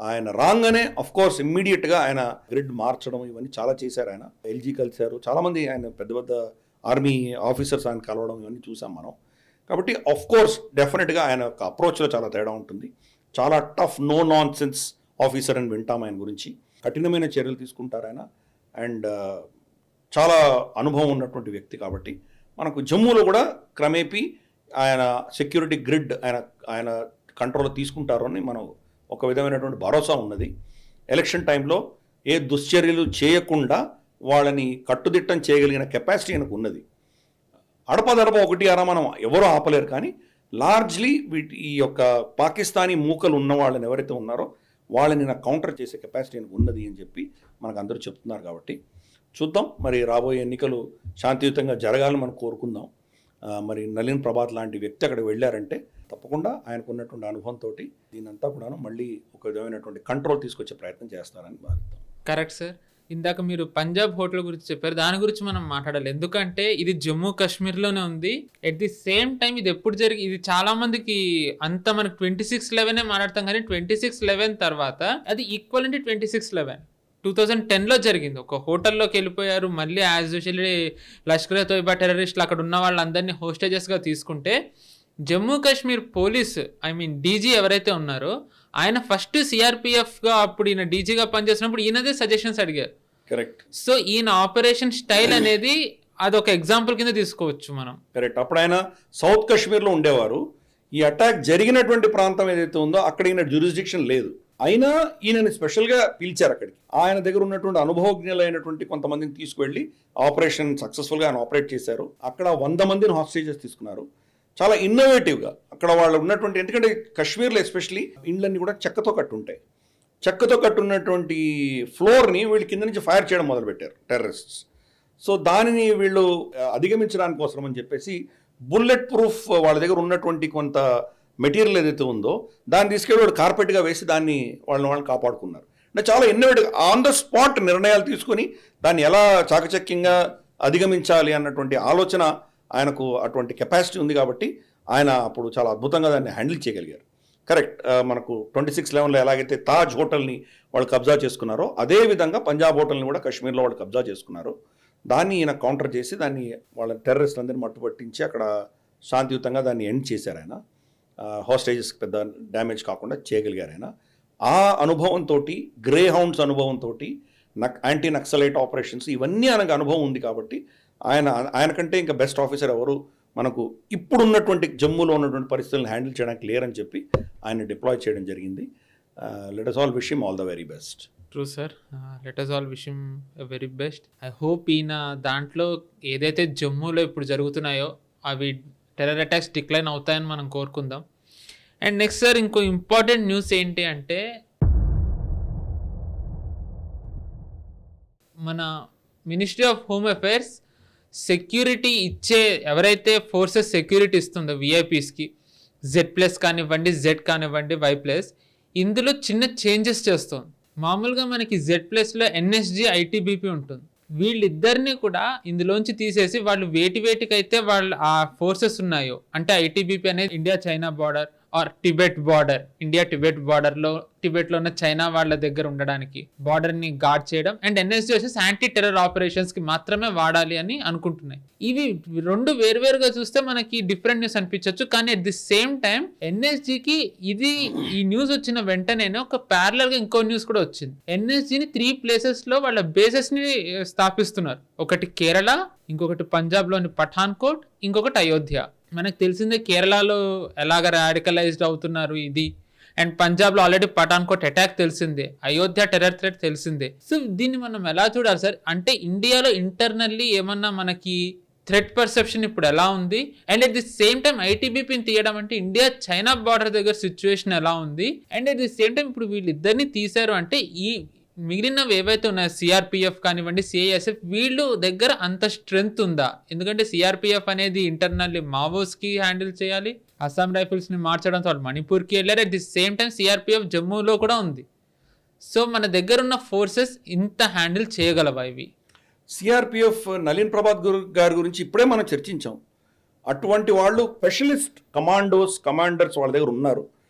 ఆయన రాగానే అఫ్కోర్స్ ఇమ్మీడియట్గా ఆయన గ్రిడ్ మార్చడం ఇవన్నీ చాలా చేశారు. ఆయన ఎల్జీ కలిశారు, చాలామంది ఆయన పెద్ద పెద్ద ఆర్మీ ఆఫీసర్స్ ఆయన కలవడం ఇవన్నీ చూసాం మనం. కాబట్టి అఫ్కోర్స్ డెఫినెట్గా ఆయన యొక్క అప్రోచ్లో చాలా తేడా ఉంటుంది. చాలా tough, no nonsense officer అని వింటాం ఆయన గురించి. కఠినమైన చర్యలు తీసుకుంటారు ఆయన. అండ్ చాలా అనుభవం ఉన్నటువంటి వ్యక్తి కాబట్టి మనకు జమ్మూలో కూడా క్రమేపీ ఆయన సెక్యూరిటీ గ్రిడ్ ఆయన కంట్రోల్లో తీసుకుంటారు అని మనం ఒక విధమైనటువంటి భరోసా ఉన్నది. ఎలక్షన్ టైంలో ఏ దుశ్చర్యలు చేయకుండా వాళ్ళని కట్టుదిట్టం చేయగలిగిన కెపాసిటీ ఆయనకు ఉన్నది. అడపదడప ఒకటి అరా మనం ఎవరో ఆపలేరు, కానీ లార్జ్లీ ఈ యొక్క పాకిస్తానీ మూకలు ఉన్న వాళ్ళని ఎవరైతే ఉన్నారో వాళ్ళని నాకు కౌంటర్ చేసే కెపాసిటీ ఆయనకు ఉన్నది అని చెప్పి మనకు అందరూ చెప్తున్నారు. కాబట్టి చూద్దాం, మరి రాబోయే ఎన్నికలు శాంతియుతంగా జరగాలని మనం కోరుకుందాం. మరి నళిన్ ప్రభాత్ లాంటి వ్యక్తి అక్కడ వెళ్ళారంటే తప్పకుండా ఆయనకు ఉన్నటువంటి అనుభవంతో దీనంతా కూడా మళ్ళీ ఒక విధమైనటువంటి కంట్రోల్ తీసుకొచ్చే ప్రయత్నం చేస్తారని భావిస్తాం. Correct sir. ఇందాక మీరు పంజాబ్ హోటల్ గురించి చెప్పారు, దాని గురించి మనం మాట్లాడాలి. ఎందుకంటే ఇది జమ్మూ కాశ్మీర్లోనే ఉంది. ఎట్ ది సేమ్ టైం ఇది ఎప్పుడు ఇది చాలా మందికి అంత మనకు 26/11 మాట్లాడతాం, కానీ 26/11 తర్వాత అది ఈక్వల్ అంటే 26/11 2010లో జరిగింది. ఒక హోటల్లోకి వెళ్ళిపోయారు, మళ్ళీ యాజ్ యూజువల్లీ లష్కర్ తోయిబా టెర్రరిస్టులు అక్కడ ఉన్న వాళ్ళందరినీ హోస్టేజెస్గా తీసుకుంటే జమ్మూ కాశ్మీర్ పోలీస్ డీజీ ఎవరైతే ఉన్నారో ఆయన ఫస్ట్ సిఆర్పిఎఫ్గా అప్పుడు ఈయన డీజీగా పనిచేసినప్పుడు ఈయనదే సజెషన్స్ అడిగారు. కరెక్ట్. సో ఈయన ఆపరేషన్ స్టైల్ అనేది అదొక ఎగ్జాంపుల్ కింద తీసుకోవచ్చు మనం. కరెక్ట్. అప్పుడు ఆయన సౌత్ కాశ్మీర్లో ఉండేవారు. ఈ అటాక్ జరిగినటువంటి ప్రాంతం ఏదైతే ఉందో అక్కడ ఈయన జ్యూరిస్డిక్షన్ లేదు, అయినా ఈయనని స్పెషల్గా పిలిచారు అక్కడికి. ఆయన దగ్గర ఉన్నటువంటి అనుభవజ్ఞులైనటువంటి కొంతమందిని తీసుకువెళ్ళి ఆపరేషన్ సక్సెస్ఫుల్గా ఆయన ఆపరేట్ చేశారు. అక్కడ 100 మందిని హాస్టేజెస్ తీసుకున్నారు. చాలా ఇన్నోవేటివ్గా అక్కడ వాళ్ళు ఉన్నటువంటి, ఎందుకంటే కాశ్మీర్లో ఎస్పెషలీ ఇండ్లన్నీ కూడా చెక్కతో కట్టుంటాయి. చెక్కతో కట్టున్నటువంటి ఫ్లోర్ని వీళ్ళు కింద నుంచి ఫైర్ చేయడం మొదలుపెట్టారు టెర్రరిస్ట్స్. సో దానిని వీళ్ళు అధిగమించడానికి కోసం అని చెప్పేసి బుల్లెట్ ప్రూఫ్ వాళ్ళ దగ్గర ఉన్నటువంటి కొంత మెటీరియల్ ఏదైతే ఉందో దాన్ని తీసుకెళ్ళి వాళ్ళు కార్పెట్గా వేసి దాన్ని వాళ్ళని కాపాడుకున్నారు. అంటే చాలా ఇన్నోవేటివ్ ఆన్ ద స్పాట్ నిర్ణయాలు తీసుకొని దాన్ని ఎలా చాకచక్యంగా అధిగమించాలి అన్నటువంటి ఆలోచన ఆయనకు అటువంటి కెపాసిటీ ఉంది. కాబట్టి ఆయన అప్పుడు చాలా అద్భుతంగా దాన్ని హ్యాండిల్ చేయగలిగారు. కరెక్ట్. మనకు 26/11లో ఎలాగైతే తాజ్ హోటల్ని వాళ్ళు కబ్జా చేసుకున్నారో అదేవిధంగా పంజాబ్ హోటల్ని కూడా కాశ్మీర్లో వాళ్ళు కబ్జా చేసుకున్నారు. దాన్ని ఈయన కౌంటర్ చేసి దాన్ని వాళ్ళ టెర్రరిస్టులందరినీ మట్టుపట్టించి అక్కడ శాంతియుతంగా దాన్ని ఎండ్ చేశారు. ఆయన హాస్టేజెస్ పెద్ద డ్యామేజ్ కాకుండా చేయగలిగారు ఆయన. ఆ అనుభవంతో, గ్రే హౌండ్స్ అనుభవంతో, యాంటీ నక్సలైట్ ఆపరేషన్స్ ఇవన్నీ ఆయనకు అనుభవం ఉంది. కాబట్టి ఆయనకంటే ఇంకా బెస్ట్ ఆఫీసర్ ఎవరు మనకు ఇప్పుడున్నటువంటి జమ్మూలో ఉన్నటువంటి పరిస్థితులను హ్యాండిల్ చేయడానికి లేరని చెప్పి ఆయన డిప్లాయ్ చేయడం జరిగింది. Let us all wish him all the very best. True sir, let us all wish him very best. I hope ఈయన దాంట్లో ఏదైతే జమ్మూలో ఇప్పుడు జరుగుతున్నాయో అవి టెర్రర్ అటాక్స్ డిక్లైన్ అవుతాయని మనం కోరుకుందాం. అండ్ నెక్స్ట్ సార్, ఇంకో ఇంపార్టెంట్ న్యూస్ ఏంటి అంటే మన ministry of home affairs security ఇచ్చే ఎవరైతే ఫోర్సెస్ సెక్యూరిటీ ఇస్తుందో విఐపీస్కి, Z+ కానివ్వండి, Z కానివ్వండి, Y+, ఇందులో చిన్న చేంజెస్ చేస్తుంది. మామూలుగా మనకి Z+లో NSG, ITBP ఉంటుంది. వీళ్ళిద్దరిని కూడా ఇందులోంచి తీసేసి వాళ్ళు వేటికైతే వాళ్ళు ఆ ఫోర్సెస్ ఉన్నాయో, అంటే ITBP అనేది India China border or Tibet border, India Tibet బార్డర్లో టిబెట్లో ఉన్న చైనా వాళ్ళ దగ్గర ఉండడానికి బార్డర్ని గార్డ్ చేయడం, అండ్ NSG వచ్చేసి యాంటీ టెర్రర్ ఆపరేషన్స్కి మాత్రమే వాడాలి అని అనుకుంటున్నాయి. ఇవి రెండు వేరువేరుగా చూస్తే మనకి డిఫరెంట్ న్యూస్ అనిపించవచ్చు, కానీ అట్ ది సేమ్ టైం NSGకి ఈ న్యూస్ వచ్చిన వెంటనే ఒక ప్యారలల్గా ఇంకో న్యూస్ కూడా వచ్చింది. NSGని 3 ప్లేసెస్లో వాళ్ళ బేసెస్ని స్థాపిస్తున్నారు. ఒకటి కేరళ, ఇంకొకటి పంజాబ్లోని పఠాన్కోట్, ఇంకొకటి అయోధ్య. మనకు తెలిసిందే కేరళలో ఎలాగ రాడికలైజ్డ్ అవుతున్నారు ఇది, అండ్ పంజాబ్లో ఆల్రెడీ పఠాన్కోట్ అటాక్ తెలిసిందే, అయోధ్య టెర్రర్ థ్రెట్ తెలిసిందే. సో దీన్ని మనం ఎలా చూడాలి సార్? అంటే ఇండియాలో ఇంటర్నల్లీ ఏమన్నా మనకి థ్రెట్ పర్సెప్షన్ ఇప్పుడు ఎలా ఉంది, and at the same time ఐటీబీపీని తీయడం అంటే ఇండియా చైనా బార్డర్ దగ్గర సిచ్యువేషన్ ఎలా ఉంది, and at the same time ఇప్పుడు వీళ్ళిద్దరిని తీశారు అంటే ఈ మిగిలినవి ఏవైతే ఉన్నాయో సిఆర్పిఎఫ్ కానివ్వండి, సిఐఎస్ఎఫ్, వీళ్ళు దగ్గర అంత స్ట్రెంగ్త్ ఉందా? ఎందుకంటే సిఆర్పిఎఫ్ అనేది ఇంటర్నల్లీ మావోస్కి హ్యాండిల్ చేయాలి, అస్సాం రైఫిల్స్ని మార్చడంతో వాళ్ళు మణిపూర్కి వెళ్ళారు. At the same time CRPF జమ్మూలో కూడా ఉంది. సో మన దగ్గర ఉన్న ఫోర్సెస్ ఇంత హ్యాండిల్ చేయగలవా ఇవి? సిఆర్పిఎఫ్ నళిన్ ప్రభాత్ గారి గురించి ఇప్పుడే మనం చర్చించాం. అటువంటి వాళ్ళు స్పెషలిస్ట్ కమాండర్స్ వాళ్ళ దగ్గర ఉన్నారు.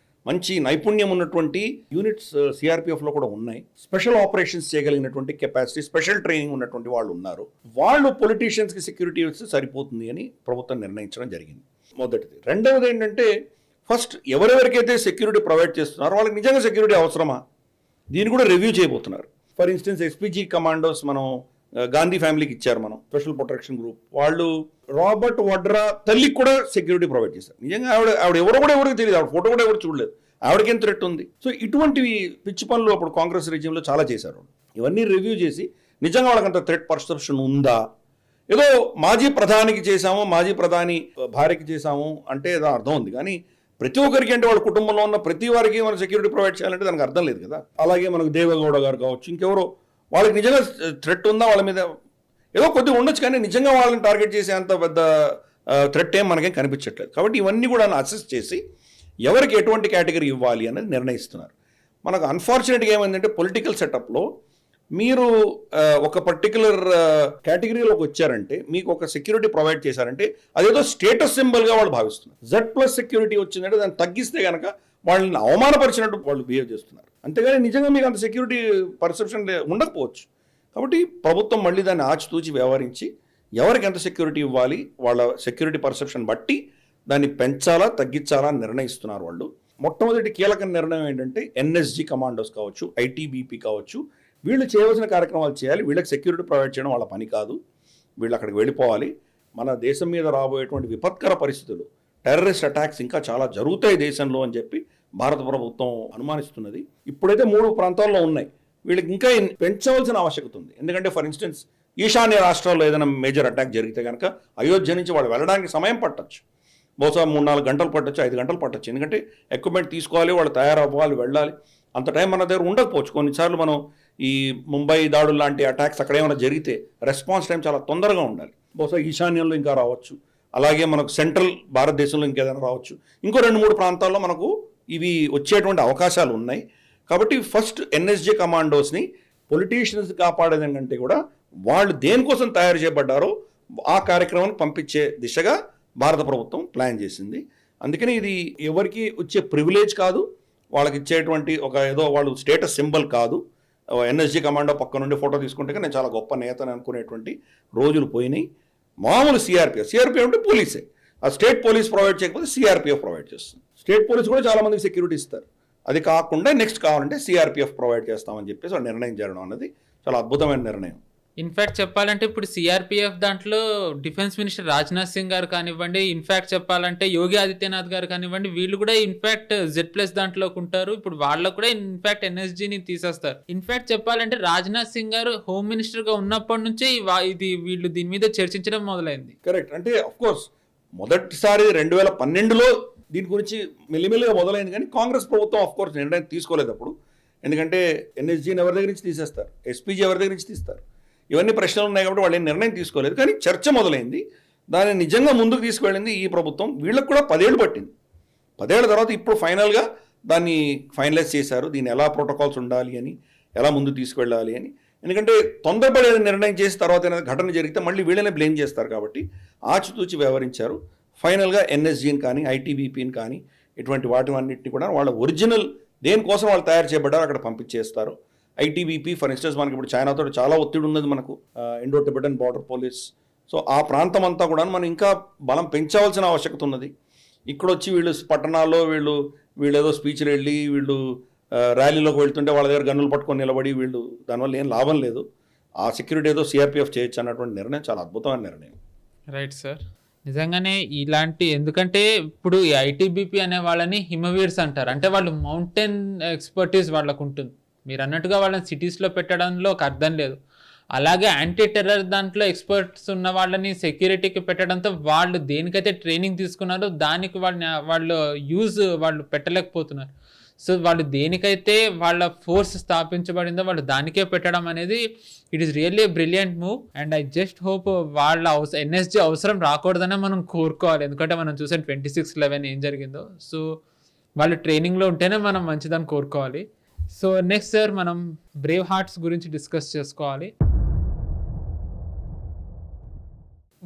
మంచి నైపుణ్యం ఉన్నటువంటి యూనిట్స్ సిఆర్పిఎఫ్లో కూడా ఉన్నాయి. స్పెషల్ ఆపరేషన్స్ చేయగలిగినటువంటి కెపాసిటీ, స్పెషల్ ట్రైనింగ్ ఉన్నటువంటి వాళ్ళు ఉన్నారు. వాళ్ళు పొలిటీషియన్స్కి సెక్యూరిటీ ఇస్తే సరిపోతుంది అని ప్రభుత్వం నిర్ణయించడం జరిగింది. మొదటిది. రెండవది ఏంటంటే, ఫస్ట్ ఎవరెవరికైతే సెక్యూరిటీ ప్రొవైడ్ చేస్తున్నారో వాళ్ళకి నిజంగా సెక్యూరిటీ అవసరమా, దీన్ని కూడా రివ్యూ చేయబోతున్నారు. ఫర్ ఇన్స్టెన్స్ ఎస్పీజీ కమాండోస్ మనం గాంధీ ఫ్యామిలీకి ఇచ్చారు మనం స్పెషల్ ప్రొటెక్షన్ గ్రూప్ వాళ్ళు. రాబర్ట్ వడ్రా తల్లికి కూడా సెక్యూరిటీ ప్రొవైడ్ చేశారు. నిజంగా ఆవిడ ఎవరో కూడా ఎవరికి తెలియదు, ఆవిడ ఫోటో కూడా ఎవరు చూడలేదు, ఆవిడకేం థ్రెట్ ఉంది. సో ఇటువంటివి పిచ్చి పనులు అప్పుడు కాంగ్రెస్ రెజ్యూమ్లో చాలా చేశారు. ఇవన్నీ రివ్యూ చేసి నిజంగా వాళ్ళకంత థ్రెట్ పర్సెప్షన్ ఉందా, ఏదో మాజీ ప్రధానికి చేశాము, మాజీ ప్రధాని భార్యకి చేశాము అంటే ఏదో అర్థం ఉంది, కానీ ప్రతి ఒక్కరికి అంటే వాళ్ళ కుటుంబంలో ఉన్న ప్రతి వారికి మనం సెక్యూరిటీ ప్రొవైడ్ చేయాలంటే దానికి అర్థం లేదు కదా. అలాగే మనకు దేవేగౌడ గారు కావచ్చు, ఇంకెవరో వాళ్ళకి నిజంగా థ్రెట్ ఉందా, వాళ్ళ మీద ఏదో కొద్దిగా ఉండొచ్చు, కానీ నిజంగా వాళ్ళని టార్గెట్ చేసే అంత పెద్ద థ్రెట్ ఏం మనకేం కనిపించట్లేదు. కాబట్టి ఇవన్నీ కూడా అసెస్ చేసి ఎవరికి ఎటువంటి కేటగిరీ ఇవ్వాలి అనేది నిర్ణయిస్తున్నారు. మనకు అన్ఫార్చునేట్గా ఏమైందంటే పొలిటికల్ సెటప్లో మీరు ఒక పర్టికులర్ కేటగిరీలోకి వచ్చారంటే, మీకు ఒక సెక్యూరిటీ ప్రొవైడ్ చేశారంటే అదేదో స్టేటస్ సింబల్గా వాళ్ళు భావిస్తున్నారు. Z+ సెక్యూరిటీ వచ్చిందంటే దాన్ని తగ్గిస్తే కనుక వాళ్ళని అవమానపరిచినట్టు వాళ్ళు బిహేవ్ చేస్తున్నారు. అంతేగాని నిజంగా మీకు అంత సెక్యూరిటీ పర్సెప్షన్ ఉండకపోవచ్చు. కాబట్టి ప్రభుత్వం మళ్ళీ దాన్ని ఆచితూచి వ్యవహరించి ఎవరికి ఎంత సెక్యూరిటీ ఇవ్వాలి, వాళ్ళ సెక్యూరిటీ పర్సెప్షన్ బట్టి దాన్ని పెంచాలా తగ్గించాలా అని నిర్ణయిస్తున్నారు వాళ్ళు. మొట్టమొదటి కీలక నిర్ణయం ఏంటంటే NSG కమాండోస్ కావచ్చు, ITBP కావచ్చు, వీళ్ళు చేయవలసిన కార్యక్రమాలు చేయాలి. వీళ్ళకి సెక్యూరిటీ ప్రొవైడ్ చేయడం వాళ్ళ పని కాదు, వీళ్ళు అక్కడికి వెళ్ళిపోవాలి. మన దేశం మీద రాబోయేటువంటి విపత్కర పరిస్థితులు, టెర్రరిస్ట్ అటాక్స్ ఇంకా చాలా జరుగుతాయి దేశంలో అని చెప్పి భారత ప్రభుత్వం అనుమానిస్తున్నది. ఇప్పుడైతే 3 ప్రాంతాల్లో ఉన్నాయి, వీళ్ళకి ఇంకా పెంచవలసిన ఆవశ్యకత ఉంది. ఎందుకంటే ఫర్ ఇన్స్టెన్స్ ఈశాన్య రాష్ట్రాల్లో ఏదైనా మేజర్ అటాక్ జరిగితే కనుక అయోధ్య నుంచి వాళ్ళు వెళ్ళడానికి సమయం పట్టచ్చు, బహుశా 3-4 గంటలు పట్టచ్చు, 5 గంటలు పట్టచ్చు. ఎందుకంటే ఎక్విప్మెంట్ తీసుకోవాలి, వాళ్ళు తయారవ్వాలి, వెళ్ళాలి. అంత టైం మన దగ్గర ఉండకపోవచ్చు. కొన్నిసార్లు మనం ఈ ముంబై దాడులు లాంటి అటాక్స్ అక్కడ ఏమైనా జరిగితే రెస్పాన్స్ టైం చాలా తొందరగా ఉండాలి. బహుశా ఈశాన్యంలో ఇంకా రావచ్చు, అలాగే మనకు సెంట్రల్ భారతదేశంలో ఇంకేదైనా రావచ్చు. ఇంకో 2-3 ప్రాంతాల్లో మనకు ఇవి వచ్చేటువంటి అవకాశాలు ఉన్నాయి. కాబట్టి ఫస్ట్ NSG కమాండోస్ని పొలిటీషియన్స్ కాపాడేదానికంటే కూడా వాళ్ళు దేనికోసం తయారు చేయబడ్డారో ఆ కార్యక్రమాన్ని పంపించే దిశగా భారత ప్రభుత్వం ప్లాన్ చేసింది. అందుకని ఇది ఎవరికి వచ్చే ప్రివిలేజ్ కాదు, వాళ్ళకి ఇచ్చేటువంటి ఒక ఏదో వాళ్ళు స్టేటస్ సింబల్ కాదు. NSG కమాండో పక్క నుండి ఫోటో తీసుకుంటే నేను చాలా గొప్ప నేతని అనుకునేటువంటి రోజులు పోయినాయి. మామూలు సిఆర్పిఎఫ్ అంటే పోలీసే, ఆ స్టేట్ పోలీస్ ప్రొవైడ్ చేయకపోతే సిఆర్పిఎఫ్ ప్రొవైడ్ చేస్తుంది. స్టేట్ పోలీస్ కూడా చాలా మందికి సెక్యూరిటీ ఇస్తారు. అది కాకుండా నెక్స్ట్ కావాలంటే సిఆర్పిఎఫ్ ప్రొవైడ్ చేస్తామని చెప్పేసి వాళ్ళు నిర్ణయం చేయడం అన్నది చాలా అద్భుతమైన నిర్ణయం. ఇన్ఫ్యాక్ట్ చెప్పాలంటే ఇప్పుడు సిఆర్పిఎఫ్ దాంట్లో డిఫెన్స్ మినిస్టర్ రాజ్నాథ్ సింగ్ గారు కానివ్వండి, ఇన్ఫ్యాక్ట్ చెప్పాలంటే యోగి ఆదిత్యనాథ్ గారు కానివ్వండి, వీళ్ళు కూడా ఇన్ఫ్యాక్ట్ Z+ దాంట్లోకి ఉంటారు. ఇప్పుడు వాళ్ళకు కూడా ఇన్ఫ్యాక్ట్ NSGని తీసేస్తారు. ఇన్ఫ్యాక్ట్ చెప్పాలంటే రాజ్నాథ్ సింగ్ గారు హోమ్ మినిస్టర్గా ఉన్నప్పటి నుంచే ఇది వీళ్ళు దీని మీద చర్చించడం మొదలైంది. కరెక్ట్. అంటే అఫ్కోర్స్ మొదటిసారి 2012లో దీని గురించి మెల్లిమెల్లిగా మొదలైంది, కానీ కాంగ్రెస్ ప్రభుత్వం అఫ్కోర్స్ నిర్ణయం తీసుకోలేదు అప్పుడు. ఎందుకంటే NSGని ఎవరి దగ్గర నుంచి తీసేస్తారు, SPG ఎవరి దగ్గర నుంచి తీస్తారు, ఇవన్నీ ప్రశ్నలు ఉన్నాయి కాబట్టి వాళ్ళు నిర్ణయం తీసుకోలేదు. కానీ చర్చ మొదలైంది, దాన్ని నిజంగా ముందుకు తీసుకువెళ్ళింది ఈ ప్రభుత్వం. వీళ్ళకి కూడా 10 ఏళ్ళు పట్టింది. 10 ఏళ్ల తర్వాత ఇప్పుడు ఫైనల్గా దాన్ని ఫైనలైజ్ చేశారు, దీన్ని ఎలా ప్రోటోకాల్స్ ఉండాలి అని, ఎలా ముందుకు తీసుకువెళ్ళాలి అని. ఎందుకంటే తొందరపడి నిర్ణయం చేసి తర్వాత ఏదైనా ఘటన జరిగితే మళ్ళీ వీళ్ళనే బ్లేమ్ చేస్తారు కాబట్టి ఆచితూచి వ్యవహరించారు. ఫైనల్గా NSGని కానీ ITBPని కానీ ఇటువంటి వాటివన్నింటినీ కూడా వాళ్ళ ఒరిజినల్ దేనికోసం వాళ్ళు తయారు చేయబడ్డారు అక్కడ పంపించేస్తారు. ITBP ఫర్ ఇన్స్టెన్స్ మనకి ఇప్పుడు చైనాతో చాలా ఒత్తిడి ఉన్నది, మనకు Indo Tibetan border police. So ఆ ప్రాంతం అంతా కూడా మనం ఇంకా బలం పెంచవలసిన ఆవశ్యకత ఉన్నది. ఇక్కడ వచ్చి వీళ్ళు పట్టణాల్లో వీళ్ళు ఏదో స్పీచ్లు వెళ్ళి వీళ్ళు ర్యాలీలోకి వెళ్తుంటే వాళ్ళ దగ్గర గన్నులు పట్టుకొని నిలబడి వీళ్ళు దానివల్ల ఏం లాభం లేదు. ఆ సెక్యూరిటీ ఏదో సిఆర్పిఎఫ్ చేయొచ్చు అన్నటువంటి నిర్ణయం చాలా అద్భుతమైన నిర్ణయం. రైట్ సార్, నిజంగానే ఇలాంటి, ఎందుకంటే ఇప్పుడు ఈ ITBP అనే వాళ్ళని హిమవీర్స్ అంటారు. అంటే వాళ్ళు మౌంటైన్ ఎక్స్పర్టీస్ వాళ్ళకు ఉంటుంది. మీరు అన్నట్టుగా వాళ్ళని సిటీస్లో పెట్టడంలో ఒక అర్థం లేదు. అలాగే యాంటీ టెర్రర్ దాంట్లో ఎక్స్పర్ట్స్ ఉన్న వాళ్ళని సెక్యూరిటీకి పెట్టడంతో వాళ్ళు దేనికైతే ట్రైనింగ్ తీసుకున్నారో దానికి వాళ్ళు పెట్టలేకపోతున్నారు. సో వాళ్ళు దేనికైతే వాళ్ళ ఫోర్స్ స్థాపించబడిందో వాళ్ళు దానికే పెట్టడం అనేది it is really brilliant move. And I just hope వాళ్ళ NSG అవసరం రాకూడదనే మనం కోరుకోవాలి. ఎందుకంటే మనం చూసాం 26/11 ఏం జరిగిందో. సో వాళ్ళు ట్రైనింగ్లో ఉంటేనే మనం మంచిదని కోరుకోవాలి. సో నెక్స్ట్ సార్ మనం బ్రేవ్ హార్ట్స్ గురించి డిస్కస్ చేసుకోవాలి.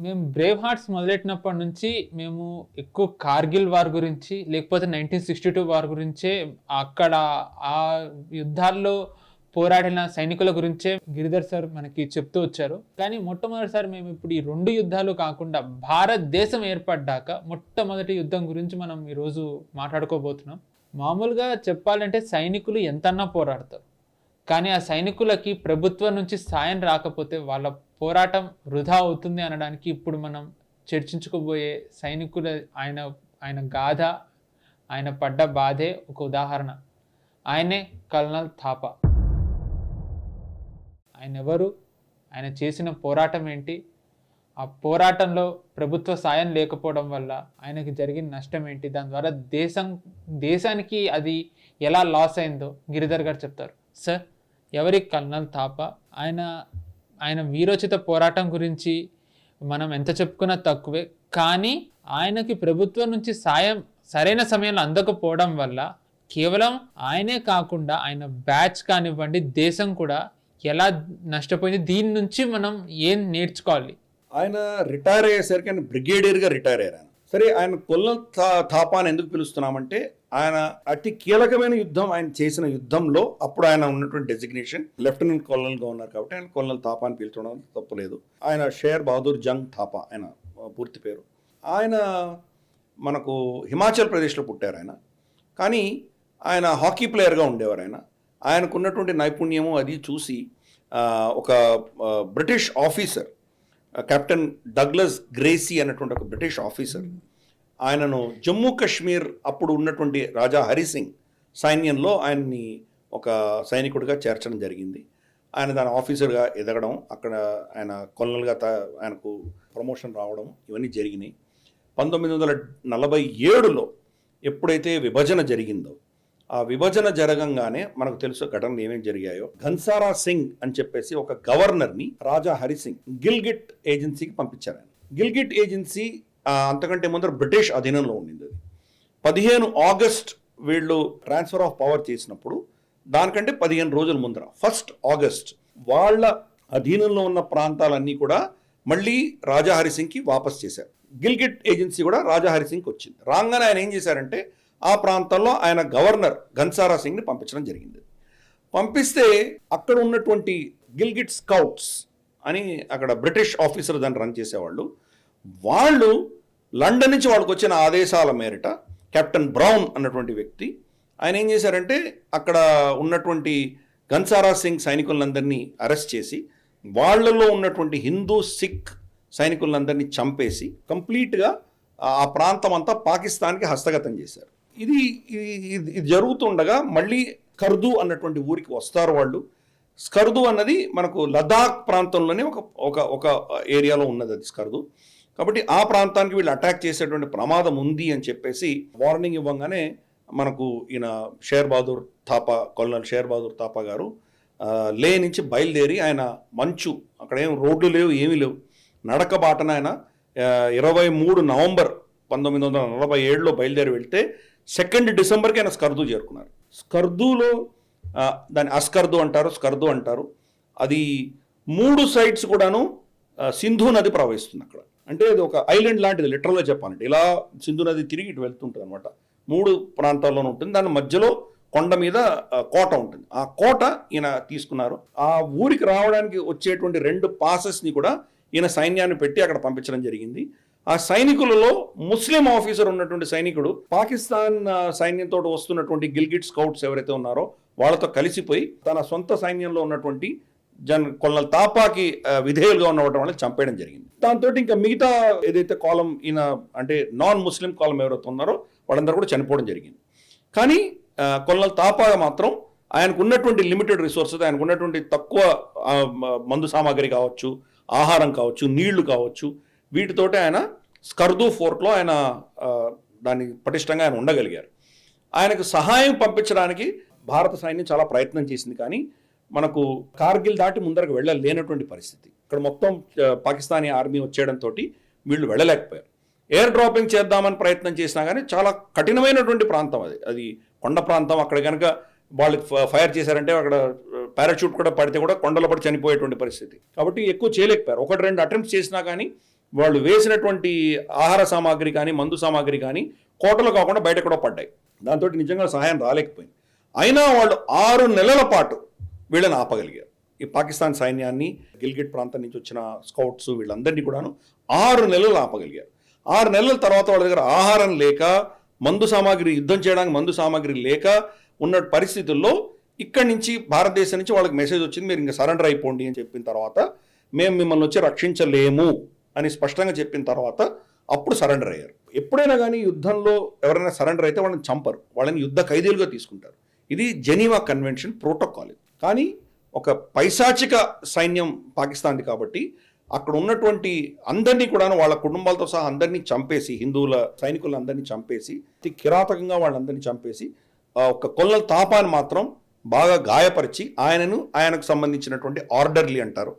మేము బ్రేవ్ హార్ట్స్ మొదలెట్టినప్పటి నుంచి మేము ఎక్కువ కార్గిల్ వార్ గురించి, లేకపోతే 1962 వార్ గురించే, అక్కడ ఆ యుద్ధాల్లో పోరాడిన సైనికుల గురించే గిరిధర్ సార్ మనకి చెప్తూ వచ్చారు. కానీ మొట్టమొదటిసారి మేము ఇప్పుడు ఈ 2 యుద్ధాలు కాకుండా భారతదేశం ఏర్పడ్డాక మొట్టమొదటి యుద్ధం గురించి మనం ఈరోజు మాట్లాడుకోబోతున్నాం. మామూలుగా చెప్పాలంటే సైనికులు ఎంతన్నా పోరాడతారు, కానీ ఆ సైనికులకి ప్రభుత్వం నుంచి సాయం రాకపోతే వాళ్ళ పోరాటం వృధా అవుతుంది అనడానికి ఇప్పుడు మనం చర్చించుకోబోయే సైనికుల ఆయన గాథ, ఆయన పడ్డ బాధే ఒక ఉదాహరణ. ఆయనే కల్నల్ థాపా. ఆయన ఎవరు, ఆయన చేసిన పోరాటం ఏంటి, ఆ పోరాటంలో ప్రభుత్వ సాయం లేకపోవడం వల్ల ఆయనకి జరిగిన నష్టం ఏంటి, దాని ద్వారా దేశానికి అది ఎలా లాస్ అయిందో గిరిధర్ గారు చెప్తారు. సార్, ఎవరి కల్నల్ థాపా? ఆయన వీరోచిత పోరాటం గురించి మనం ఎంత చెప్పుకున్నా తక్కువే. కానీ ఆయనకి ప్రభుత్వం నుంచి సాయం సరైన సమయంలో అందకపోవడం వల్ల కేవలం ఆయనే కాకుండా ఆయన బ్యాచ్ కానివ్వండి, దేశం కూడా ఎలా నష్టపోయింది, దీని నుంచి మనం ఏం నేర్చుకోవాలి? ఆయన రిటైర్ అయ్యేసరికి ఆయన బ్రిగేడియర్గా రిటైర్ అయ్యారు. సరే, ఆయన కల్నల్ థాపా అని ఎందుకు పిలుస్తున్నామంటే ఆయన అతి కీలకమైన యుద్ధం ఆయన చేసిన యుద్ధంలో అప్పుడు ఆయన ఉన్నటువంటి డెసిగ్నేషన్ లెఫ్టినెంట్ కల్నల్గా ఉన్నారు కాబట్టి ఆయన కల్నల్ థాపా అని పిలుచడం తప్పులేదు. ఆయన షేర్ బహదూర్ జంగ్ థాపా ఆయన పూర్తి పేరు. ఆయన మనకు హిమాచల్ ప్రదేశ్లో పుట్టారు ఆయన. కానీ ఆయన హాకీ ప్లేయర్గా ఉండేవారు. ఆయనకు ఉన్నటువంటి నైపుణ్యము అది చూసి ఒక British officer, captain Douglas Gracie అన్నటువంటి ఒక బ్రిటిష్ ఆఫీసర్ ఆయనను జమ్మూ కాశ్మీర్ అప్పుడు ఉన్నటువంటి రాజా హరిసింగ్ సైన్యంలో ఆయన్ని ఒక సైనికుడిగా చేర్చడం జరిగింది. ఆయన దాని ఆఫీసర్గా ఎదగడం, అక్కడ ఆయన కల్నల్గా ఆయనకు ప్రమోషన్ రావడం, ఇవన్నీ జరిగినాయి. 1947లో ఎప్పుడైతే విభజన జరిగిందో, ఆ విభజన జరగంగానే మనకు తెలుసు ఘటనలు ఏమేమి జరిగాయో. ఘన్సారా సింగ్ అని చెప్పేసి ఒక గవర్నర్ని రాజా హరిసింగ్ గిల్గిట్ ఏజెన్సీకి పంపించారు. ఆయన గిల్గిట్ ఏజెన్సీ అంతకంటే ముందర బ్రిటిష్ అధీనంలో ఉండింది. 15 ఆగస్ట్ వీళ్ళు ట్రాన్స్ఫర్ ఆఫ్ పవర్ చేసినప్పుడు దానికంటే 15 రోజుల ముందర 1 ఆగస్ట్ వాళ్ళ అధీనంలో ఉన్న ప్రాంతాలన్నీ కూడా మళ్ళీ రాజా హరిసింగ్కి వాపస్ చేశారు. గిల్గిట్ ఏజెన్సీ కూడా రాజా హరిసింగ్కి వచ్చింది. రాగానే ఆయన ఏం చేశారంటే ఆ ప్రాంతంలో ఆయన గవర్నర్ ఘన్సారా సింగ్ని పంపించడం జరిగింది. పంపిస్తే అక్కడ ఉన్నటువంటి గిల్గిట్ స్కౌట్స్ అని అక్కడ బ్రిటిష్ ఆఫీసర్ దాన్ని రన్ చేసేవాళ్ళు, వాళ్ళు లండన్ నుంచి వాళ్ళకి వచ్చిన ఆదేశాల మేరట కెప్టెన్ బ్రౌన్ అన్నటువంటి వ్యక్తి ఆయన ఏం చేశారంటే అక్కడ ఉన్నటువంటి ఘన్సారా సింగ్ సైనికులందరినీ అరెస్ట్ చేసి వాళ్ళలో ఉన్నటువంటి హిందూ సిక్ సైనికులందరినీ చంపేసి కంప్లీట్గా ఆ ప్రాంతం అంతా పాకిస్తాన్కి హస్తగతం చేశారు. ఇది జరుగుతుండగా మళ్ళీ స్కర్దు అన్నటువంటి ఊరికి వస్తారు వాళ్ళు. స్కర్దు అన్నది మనకు లదాఖ్ ప్రాంతంలోనే ఒక ఏరియాలో ఉన్నది అది స్కర్దు. కాబట్టి ఆ ప్రాంతానికి వీళ్ళు అటాక్ చేసేటువంటి ప్రమాదం ఉంది అని చెప్పేసి వార్నింగ్ ఇవ్వగానే మనకు ఈయన share Bahadur Thapa, colonel share Bahadur Thapa గారు లే నుంచి బయలుదేరి ఆయన మంచు, అక్కడ ఏం రోడ్లు లేవు, ఏమీ లేవు, నడక బాటన ఆయన 23 నవంబర్ 1947లో బయలుదేరి వెళ్తే 2 డిసెంబర్కి ఆయన స్కర్దు చేరుకున్నారు. స్కర్దులో దాన్ని అస్కర్దు అంటారు, స్కర్దు అంటారు. అది 3 సైడ్స్ కూడాను సింధు నది ప్రవహిస్తుంది అక్కడ. అంటే అది ఒక ఐలాండ్ లాంటిది లిటరల్గా చెప్పాలంటే. ఇలా సింధు నది తిరిగి ఇటు వెళ్తుంటుంది అనమాట. 3 ప్రాంతాల్లోనూ ఉంటుంది. దాని మధ్యలో కొండ మీద కోట ఉంటుంది. ఆ కోట ఈయన తీసుకున్నారు. ఆ ఊరికి రావడానికి వచ్చేటువంటి 2 పాసెస్ని కూడా ఈయన సైన్యాన్ని పెట్టి అక్కడ పంపించడం జరిగింది. ఆ సైనికులలో ముస్లిం ఆఫీసర్ ఉన్నటువంటి సైనికుడు పాకిస్తాన్ సైన్యంతో వస్తున్నటువంటి గిల్గిట్ స్కౌట్స్ ఎవరైతే ఉన్నారో వాళ్ళతో కలిసిపోయి తన సొంత సైన్యంలో ఉన్నటువంటి కల్నల్ థాపాకి విధేయులుగా ఉండటం వల్ల చంపేయడం జరిగింది. దాంతో ఇంకా మిగతా ఏదైతే కాలం ఈయన అంటే నాన్ ముస్లిం కాలం ఎవరైతే ఉన్నారో వాళ్ళందరూ కూడా చనిపోవడం జరిగింది. కానీ కల్నల్ థాపా మాత్రం ఆయనకు ఉన్నటువంటి లిమిటెడ్ రిసోర్సెస్, ఆయనకు ఉన్నటువంటి తక్కువ మందు సామాగ్రి కావచ్చు, ఆహారం కావచ్చు, నీళ్లు కావచ్చు, వీటితోటి ఆయన స్కర్దు ఫోర్ట్లో ఆయన దాన్ని పటిష్టంగా ఆయన ఉండగలిగారు. ఆయనకు సహాయం పంపించడానికి భారత సైన్యం చాలా ప్రయత్నం చేసింది. కానీ మనకు కార్గిల్ దాటి ముందరకు వెళ్ళలేనటువంటి పరిస్థితి. ఇక్కడ మొత్తం పాకిస్తానీ ఆర్మీ వచ్చేయడంతో వీళ్ళు వెళ్ళలేకపోయారు. ఎయిర్ డ్రాపింగ్ చేద్దామని ప్రయత్నం చేసినా కానీ చాలా కఠినమైనటువంటి ప్రాంతం అది కొండ ప్రాంతం. అక్కడ కనుక వాళ్ళు ఫైర్ చేశారంటే అక్కడ పారాషూట్ కూడా పడితే కూడా కొండలో పడి చనిపోయేటువంటి పరిస్థితి. కాబట్టి ఎక్కువ చేయలేకపోయారు. 1-2 అటెంప్ట్స్ చేసినా కానీ వాళ్ళు వేసినటువంటి ఆహార సామాగ్రి కానీ మందు సామాగ్రి కానీ కోటలో కాకుండా బయట కూడా పడ్డాయి. దాంతో నిజంగా సహాయం రాలేకపోయింది. అయినా వాళ్ళు 6 నెలల పాటు వీళ్ళని ఆపగలిగారు. ఈ పాకిస్తాన్ సైన్యాన్ని, గిల్గిట్ ప్రాంతం నుంచి వచ్చిన స్కౌట్స్ వీళ్ళందరినీ కూడాను 6 నెలలు ఆపగలిగారు. 6 నెలల తర్వాత వాళ్ళ దగ్గర ఆహారం లేక, మందు సామాగ్రి యుద్ధం చేయడానికి మందు సామాగ్రి లేక ఉన్న పరిస్థితుల్లో ఇక్కడి నుంచి భారతదేశం నుంచి వాళ్ళకి మెసేజ్ వచ్చింది, మీరు ఇంకా సరెండర్ అయిపోండి అని చెప్పిన తర్వాత మేము మిమ్మల్ని వచ్చి రక్షించలేము అని స్పష్టంగా చెప్పిన తర్వాత అప్పుడు సరెండర్ అయ్యారు. ఎప్పుడైనా కానీ యుద్ధంలో ఎవరైనా సరెండర్ అయితే వాళ్ళని చంపరు, వాళ్ళని యుద్ధ ఖైదీలుగా తీసుకుంటారు. ఇది జెనీవా కన్వెన్షన్ ప్రోటోకాల్. కానీ ఒక పైశాచిక సైన్యం పాకిస్తాన్ది కాబట్టి అక్కడ ఉన్నటువంటి అందరినీ కూడా వాళ్ళ కుటుంబాలతో సహా అందరినీ చంపేసి, హిందువుల సైనికులందరినీ చంపేసి, అతి కిరాతకంగా వాళ్ళందరినీ చంపేసి ఒక కొల్లల తాపాన్ని మాత్రం బాగా గాయపరిచి ఆయనకు సంబంధించినటువంటి ఆర్డర్లీ అంటారు,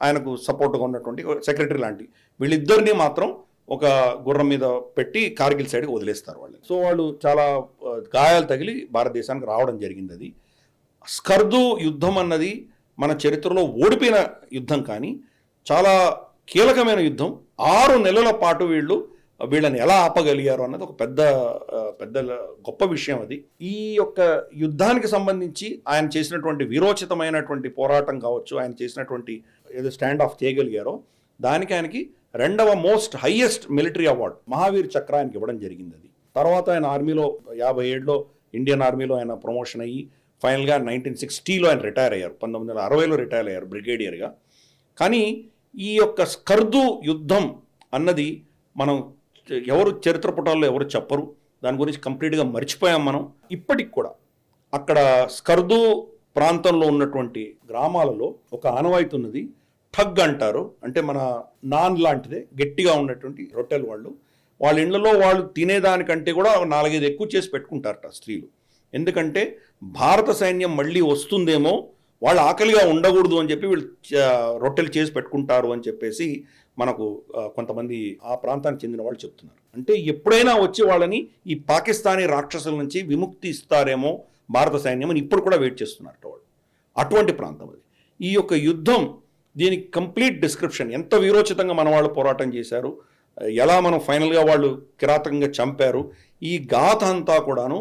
ఆయనకు సపోర్ట్గా ఉన్నటువంటి సెక్రటరీ లాంటి వీళ్ళిద్దరినీ మాత్రం ఒక గుర్రం మీద పెట్టి కార్గిల్ సైడ్కి వదిలేస్తారు వాళ్ళు. సో వాళ్ళు చాలా గాయాలు తగిలి భారతదేశానికి రావడం జరిగింది. అది స్కర్దు యుద్ధం అన్నది మన చరిత్రలో ఓడిపోయిన యుద్ధం, కానీ చాలా కీలకమైన యుద్ధం. 6 నెలల పాటు వీళ్ళని ఎలా ఆపగలిగారు అన్నది ఒక పెద్ద గొప్ప విషయం. అది ఈ యొక్క యుద్ధానికి సంబంధించి ఆయన చేసినటువంటి వీరోచితమైనటువంటి పోరాటం కావచ్చు, ఆయన చేసినటువంటి ఏదో స్టాండ్ ఆఫ్ చేయగలిగారో దానికి ఆయనకి 2వ most highest military award Mahavir చక్ర ఆయనకి ఇవ్వడం జరిగింది. అది తర్వాత ఆయన ఆర్మీలో 57లో ఇండియన్ ఆర్మీలో ఆయన ప్రమోషన్ అయ్యి ఫైనల్గా 1960లో ఆయన రిటైర్ అయ్యారు. 1960లో రిటైర్ అయ్యారు బ్రిగేడియర్గా. కానీ ఈ యొక్క స్కర్దు యుద్ధం అన్నది మనం ఎవరు చరిత్ర పుటాల్లో ఎవరు చెప్పరు, దాని గురించి కంప్లీట్గా మర్చిపోయాం మనం. ఇప్పటికి కూడా అక్కడ స్కర్దు ప్రాంతంలో ఉన్నటువంటి గ్రామాలలో ఒక ఆనవాయితీ ఉన్నది. ఠగ్ అంటారు, అంటే మన నాన్ లాంటిదే గట్టిగా ఉన్నటువంటి రొట్టెలు. వాళ్ళ ఇళ్లలో వాళ్ళు తినేదానికంటే కూడా 4-5 ఎక్కువ చేసి పెట్టుకుంటారట స్త్రీలు. ఎందుకంటే భారత సైన్యం మళ్ళీ వస్తుందేమో, వాళ్ళు ఆకలిగా ఉండకూడదు అని చెప్పి వీళ్ళు రొట్టెలు చేసి పెట్టుకుంటారు అని చెప్పేసి మనకు కొంతమంది ఆ ప్రాంతానికి చెందిన వాళ్ళు చెప్తున్నారు. అంటే ఎప్పుడైనా వచ్చి వాళ్ళని ఈ పాకిస్తానీ రాక్షసుల నుంచి విముక్తి ఇస్తారేమో భారత సైన్యం అని ఇప్పుడు కూడా వెయిట్ చేస్తున్నారట వాళ్ళు. అటువంటి ప్రాంతం అది. ఈ యొక్క యుద్ధం, దీనికి కంప్లీట్ డిస్క్రిప్షన్, ఎంత వీరోచితంగా మన వాళ్ళు పోరాటం చేశారు, ఎలా మనం ఫైనల్గా వాళ్ళు కిరాతకంగా చంపారు, ఈ గాథ అంతా కూడాను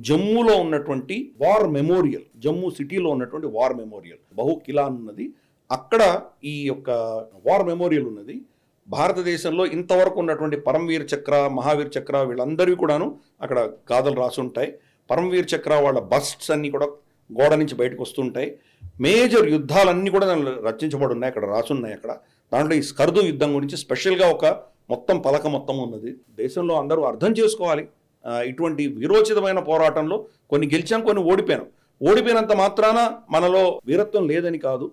జమ్మూలో ఉన్నటువంటి వార్ మెమోరియల్, జమ్మూ సిటీలో ఉన్నటువంటి వార్ మెమోరియల్ బహు కిలా ఉన్నది, అక్కడ ఈ యొక్క వార్ మెమోరియల్ ఉన్నది. భారతదేశంలో ఇంతవరకు ఉన్నటువంటి పరమవీర్ చక్ర, మహావీర్ చక్ర వీళ్ళందరివి కూడాను అక్కడ గాథలు రాసుంటాయి. పరమవీర్ చక్ర వాళ్ళ బస్ట్స్ అన్నీ కూడా గోడ నుంచి బయటకు వస్తుంటాయి. మేజర్ యుద్ధాలన్నీ కూడా దానిలో రచించబడి ఉన్నాయి, అక్కడ రాసున్నాయి. అక్కడ దాంట్లో ఈ స్కర్దు యుద్ధం గురించి స్పెషల్గా ఒక మొత్తం పలక మొత్తం ఉన్నది. దేశంలో అందరూ అర్థం చేసుకోవాలి, ఇటువంటి వీరోచితమైన పోరాటంలో కొన్ని గెలిచాం, కొన్ని ఓడిపోయాం. ఓడిపోయినంత మాత్రాన మనలో వీరత్వం లేదని కాదు.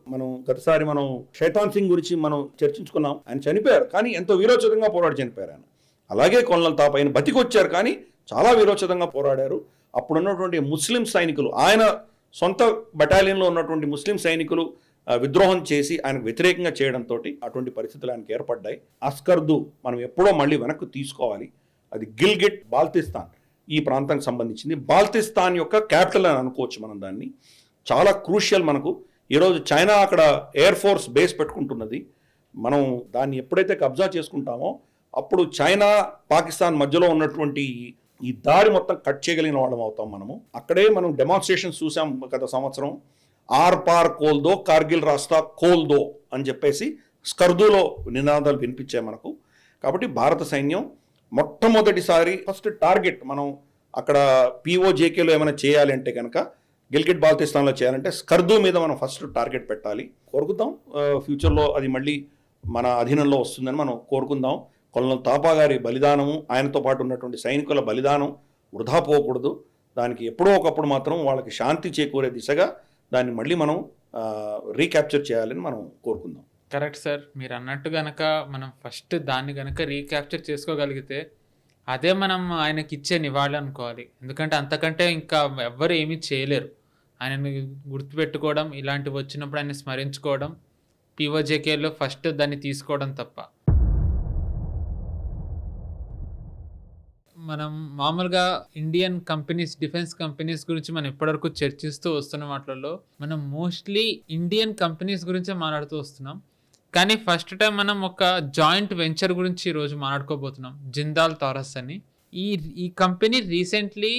గతసారి మనం శైతాన్ సింగ్ గురించి మనం చర్చించుకున్నాం. ఆయన చనిపోయారు, కానీ ఎంతో వీరోచితంగా పోరాడి చనిపోయారు ఆయన. అలాగే కొల్లల తాప ఆయన బతికొచ్చారు, కానీ చాలా వీరోచితంగా పోరాడారు. అప్పుడున్నటువంటి ముస్లిం సైనికులు, ఆయన సొంత బటాలియన్లో ఉన్నటువంటి ముస్లిం సైనికులు విద్రోహం చేసి ఆయనకు వ్యతిరేకంగా చేయడంతో అటువంటి పరిస్థితులు ఆయనకు ఏర్పడ్డాయి. అస్కర్దు మనం ఎప్పుడో మళ్ళీ వెనక్కు తీసుకోవాలి. అది గిల్గిట్ బాల్తిస్తాన్ ఈ ప్రాంతానికి సంబంధించింది. బాల్తిస్తాన్ యొక్క క్యాపిటల్ అని అనుకోవచ్చు మనం దాన్ని. చాలా క్రూషియల్ మనకు. ఈరోజు చైనా అక్కడ ఎయిర్ ఫోర్స్ బేస్ పెట్టుకుంటున్నది. మనం దాన్ని ఎప్పుడైతే కబ్జా చేసుకుంటామో అప్పుడు చైనా పాకిస్తాన్ మధ్యలో ఉన్నటువంటి ఈ దారి మొత్తం కట్ చేయగలిగిన వాళ్ళం అవుతాం మనము. అక్కడే మనం డెమాన్స్ట్రేషన్స్ చూసాం గత సంవత్సరం. ఆర్ పార్ కోల్దో, కార్గిల్ రాస్తా కోల్దో అని చెప్పేసి స్కర్దులో నినాదాలు వినిపించాయి మనకు. కాబట్టి భారత సైన్యం మొట్టమొదటిసారి ఫస్ట్ టార్గెట్ మనం అక్కడ పిఓజేకేలో ఏమైనా చేయాలి అంటే కనుక, గిల్గిట్ బాల్తిస్తాన్లో చేయాలంటే స్కర్దు మీద మనం ఫస్ట్ టార్గెట్ పెట్టాలి. కోరుకుందాం ఫ్యూచర్లో అది మళ్ళీ మన అధీనంలో వస్తుందని మనం కోరుకుందాం. కొల్లల తాపా గారి బలిదానము, ఆయనతో పాటు ఉన్నటువంటి సైనికుల బలిదానం వృధా పోకూడదు. దానికి ఎప్పుడో ఒకప్పుడు మాత్రం వాళ్ళకి శాంతి చేకూరే దిశగా దాన్ని మళ్ళీ మనం రీక్యాప్చర్ చేయాలని మనం కోరుకుందాం. కరెక్ట్ సార్, మీరు అన్నట్టు కనుక మనం ఫస్ట్ దాన్ని కనుక రీక్యాప్చర్ చేసుకోగలిగితే అదే మనం ఆయనకి ఇచ్చే నివాళి అనుకోవాలి. ఎందుకంటే అంతకంటే ఇంకా ఎవ్వరు ఏమీ చేయలేరు. ఆయనని గుర్తుపెట్టుకోవడం, ఇలాంటివి వచ్చినప్పుడు ఆయన స్మరించుకోవడం, పిఓజేకేలో ఫస్ట్ దాన్ని తీసుకోవడం తప్ప. మనం మామూలుగా ఇండియన్ కంపెనీస్, డిఫెన్స్ కంపెనీస్ గురించి మనం ఇప్పటివరకు చర్చిస్తూ వస్తున్న వాటిల్లో మనం మోస్ట్లీ ఇండియన్ కంపెనీస్ గురించే మాట్లాడుతూ వస్తున్నాం. కానీ ఫస్ట్ టైం మనం ఒక జాయింట్ వెంచర్ గురించి ఈరోజు మాట్లాడుకోబోతున్నాం, జిందాల్ థారస్ అని. ఈ కంపెనీ రీసెంట్లీ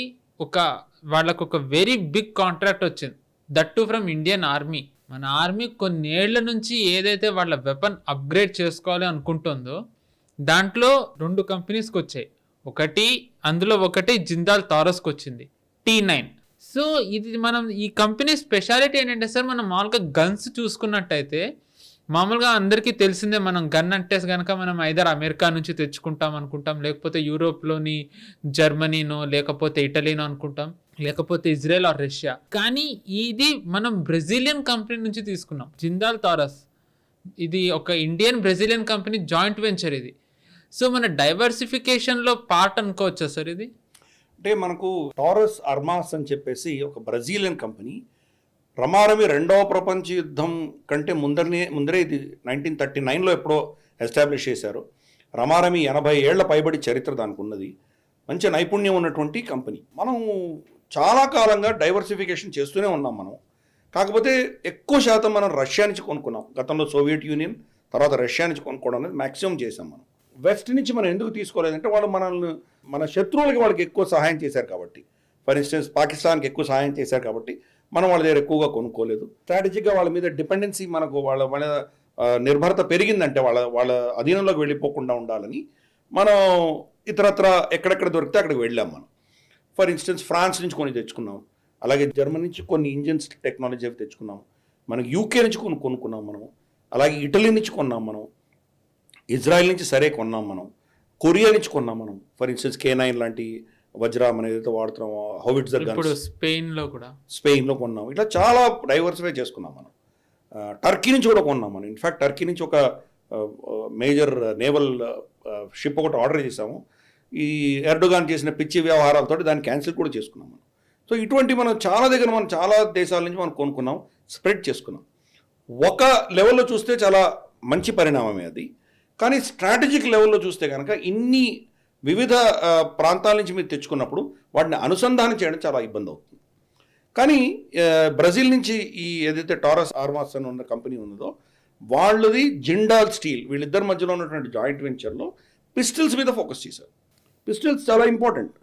వాళ్ళకు ఒక వెరీ బిగ్ కాంట్రాక్ట్ వచ్చింది, that to from Indian army. మన ఆర్మీ కొన్నేళ్ల నుంచి ఏదైతే వాళ్ళ వెపన్ అప్గ్రేడ్ చేసుకోవాలి అనుకుంటుందో దాంట్లో 2 కంపెనీస్కి వచ్చాయి. అందులో ఒకటి జిందాల్ థారస్కి వచ్చింది, T9. సో ఇది మనం ఈ కంపెనీ స్పెషాలిటీ ఏంటంటే సార్, మనం మామూలుగా గన్స్ చూసుకున్నట్టయితే మామూలుగా అందరికీ తెలిసిందే, మనం గన్ అంటే కనుక మనం ఐదర్ అమెరికా నుంచి తెచ్చుకుంటాం అనుకుంటాం, లేకపోతే యూరోప్లోని జర్మనీనో లేకపోతే ఇటలీనో అనుకుంటాం, లేకపోతే ఇజ్రాయెల్ ఆర్ రష్యా. కానీ ఇది మనం బ్రెజిలియన్ కంపెనీ నుంచి తీసుకున్నాం, జిందాల్ టారస్. ఇది ఒక Indian Brazilian company joint venture ఇది. సో మన డైవర్సిఫికేషన్లో పార్ట్ అనుకోవచ్చా సార్ ఇది? అంటే మనకు టారస్ ఆర్మాస్ అని చెప్పేసి ఒక బ్రెజిలియన్ కంపెనీ, రమారమి రెండవ ప్రపంచ యుద్ధం కంటే ముందరే ఇది 1939లో ఎప్పుడో ఎస్టాబ్లిష్ చేశారు. రమారమి 80 ఏళ్ల పైబడి చరిత్ర దానికి ఉన్నది. మంచి నైపుణ్యం ఉన్నటువంటి కంపెనీ. మనం చాలా కాలంగా డైవర్సిఫికేషన్ చేస్తూనే ఉన్నాం మనం. కాకపోతే ఎక్కువ శాతం మనం రష్యా నుంచి కొనుక్కున్నాం. గతంలో సోవియట్ యూనియన్, తర్వాత రష్యా నుంచి కొనుక్కోవడం అనేది మ్యాక్సిమం చేసాం మనం. వెస్ట్ నుంచి మనం ఎందుకు తీసుకోలేదంటే వాళ్ళు మన శత్రువులకి వాళ్ళకి ఎక్కువ సహాయం చేశారు కాబట్టి. ఫర్ ఇన్స్టెన్స్ పాకిస్తాన్కి ఎక్కువ సహాయం చేశారు కాబట్టి మనం వాళ్ళ దగ్గర ఎక్కువగా కొనుక్కోలేదు. స్ట్రాటజిక్గా వాళ్ళ మీద డిపెండెన్సీ మనకు వాళ్ళ నిర్భరత పెరిగిందంటే వాళ్ళ అధీనంలోకి వెళ్ళిపోకుండా ఉండాలని మనం ఇతరత్ర ఎక్కడెక్కడ దొరికితే అక్కడికి వెళ్ళాం మనం. ఫర్ ఇన్స్టెన్స్ ఫ్రాన్స్ నుంచి కొన్ని తెచ్చుకున్నాం, అలాగే జర్మనీ నుంచి కొన్ని ఇంజిన్స్ టెక్నాలజీ అవి తెచ్చుకున్నాం, మనకి యూకే నుంచి కొనుక్కున్నాం మనం, అలాగే ఇటలీ నుంచి కొన్నాం మనం, ఇజ్రాయెల్ నుంచి సరే కొన్నాం మనం, కొరియా నుంచి కొన్నాం మనం. ఫర్ ఇన్స్టెన్స్ K9 లాంటి వజ్రా మనం ఏదైతే వాడుతున్నామో, హౌవిట్జర్ గన్స్ స్పెయిన్లో కొన్నాం. ఇట్లా చాలా డైవర్సిఫై చేసుకున్నాం మనం. టర్కీ నుంచి కూడా కొన్నాం మనం. ఇన్ఫ్యాక్ట్ టర్కీ నుంచి ఒక మేజర్ నేవల్ షిప్ ఒకటి ఆర్డర్ చేసాము. ఈ ఎర్డోగాన్ చేసిన పిచ్చి వ్యవహారాలతో దాన్ని క్యాన్సిల్ కూడా చేసుకున్నాం మనం. సో ఇటువంటి మనం చాలా దేశాల నుంచి మనం కొనుక్కున్నాం, స్ప్రెడ్ చేసుకున్నాం. ఒక లెవెల్లో చూస్తే చాలా మంచి పరిణామమే అది. కానీ స్ట్రాటజిక్ లెవెల్లో చూస్తే కనుక ఇన్ని వివిధ ప్రాంతాల నుంచి మీరు తెచ్చుకున్నప్పుడు వాటిని అనుసంధానం చేయడం చాలా ఇబ్బంది అవుతుంది. కానీ బ్రెజిల్ నుంచి ఈ ఏదైతే టారస్ ఆర్మాస్ అని ఉన్న కంపెనీ ఉన్నదో వాళ్ళది జిండాల్ స్టీల్, వీళ్ళిద్దరి మధ్యలో ఉన్నటువంటి జాయింట్ వెంచర్లో పిస్టల్స్ మీద ఫోకస్ చేశారు. పిస్టల్స్ చాలా ఇంపార్టెంట్.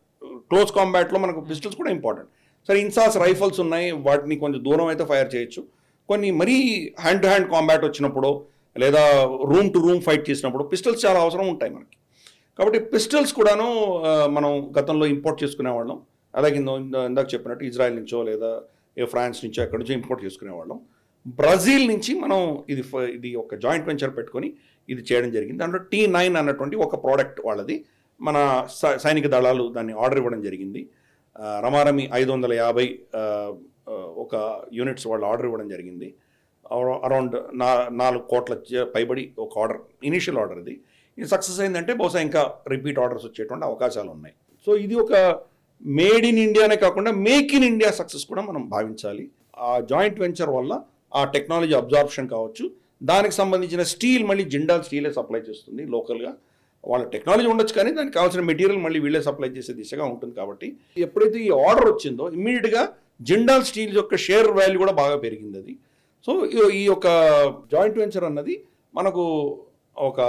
క్లోజ్ కాంబాట్లో మనకు పిస్టల్స్ కూడా ఇంపార్టెంట్. సరే ఇన్సాస్ రైఫల్స్ ఉన్నాయి, వాటిని కొంచెం దూరం అయితే ఫైర్ చేయొచ్చు. కొన్ని మరీ హ్యాండ్ టు హ్యాండ్ కాంబాట్ వచ్చినప్పుడు లేదా రూమ్ టు రూమ్ ఫైట్ చేసినప్పుడు పిస్టల్స్ చాలా అవసరం ఉంటాయి మనకి. కాబట్టి పిస్టల్స్ కూడాను మనం గతంలో ఇంపోర్ట్ చేసుకునేవాళ్ళం. అలాగే ఇందాక చెప్పినట్టు ఇజ్రాయెల్ నుంచో లేదా ఫ్రాన్స్ నుంచో ఎక్కడి నుంచో ఇంపోర్ట్ చేసుకునేవాళ్ళం. బ్రెజిల్ నుంచి మనం ఇది ఒక జాయింట్ వెంచర్ పెట్టుకొని ఇది చేయడం జరిగింది. దాంట్లో T9 అన్నటువంటి ఒక ప్రోడక్ట్ వాళ్ళది, మన సైనిక దళాలు దాన్ని ఆర్డర్ ఇవ్వడం జరిగింది. రమారమి 550 ఒక యూనిట్స్ వాళ్ళు ఆర్డర్ ఇవ్వడం జరిగింది. అరౌండ్ 4 కోట్ల పైబడి ఒక ఆర్డర్, ఇనీషియల్ ఆర్డర్ ఇది సక్సెస్ అయిందంటే బహుశా ఇంకా రిపీట్ ఆర్డర్స్ వచ్చేటువంటి అవకాశాలు ఉన్నాయి. సో ఇది ఒక మేడ్ ఇన్ ఇండియానే కాకుండా మేక్ ఇన్ ఇండియా సక్సెస్ కూడా మనం భావించాలి. ఆ జాయింట్ వెంచర్ వల్ల ఆ టెక్నాలజీ అబ్జార్ప్షన్ కావచ్చు, దానికి సంబంధించిన స్టీల్ మళ్ళీ జిండాల్ స్టీలే సప్లై చేస్తుంది లోకల్గా. వాళ్ళ టెక్నాలజీ ఉండొచ్చు కానీ దానికి కావాల్సిన మెటీరియల్ మళ్ళీ వీళ్ళే సప్లై చేసే దిశగా ఉంటుంది. కాబట్టి ఎప్పుడైతే ఈ ఆర్డర్ వచ్చిందో ఇమ్మీడియట్గా జిండాల్ స్టీల్ యొక్క షేర్ వాల్యూ కూడా బాగా పెరిగింది అది. సో ఈ యొక్క జాయింట్ వెంచర్ అన్నది మనకు ఒక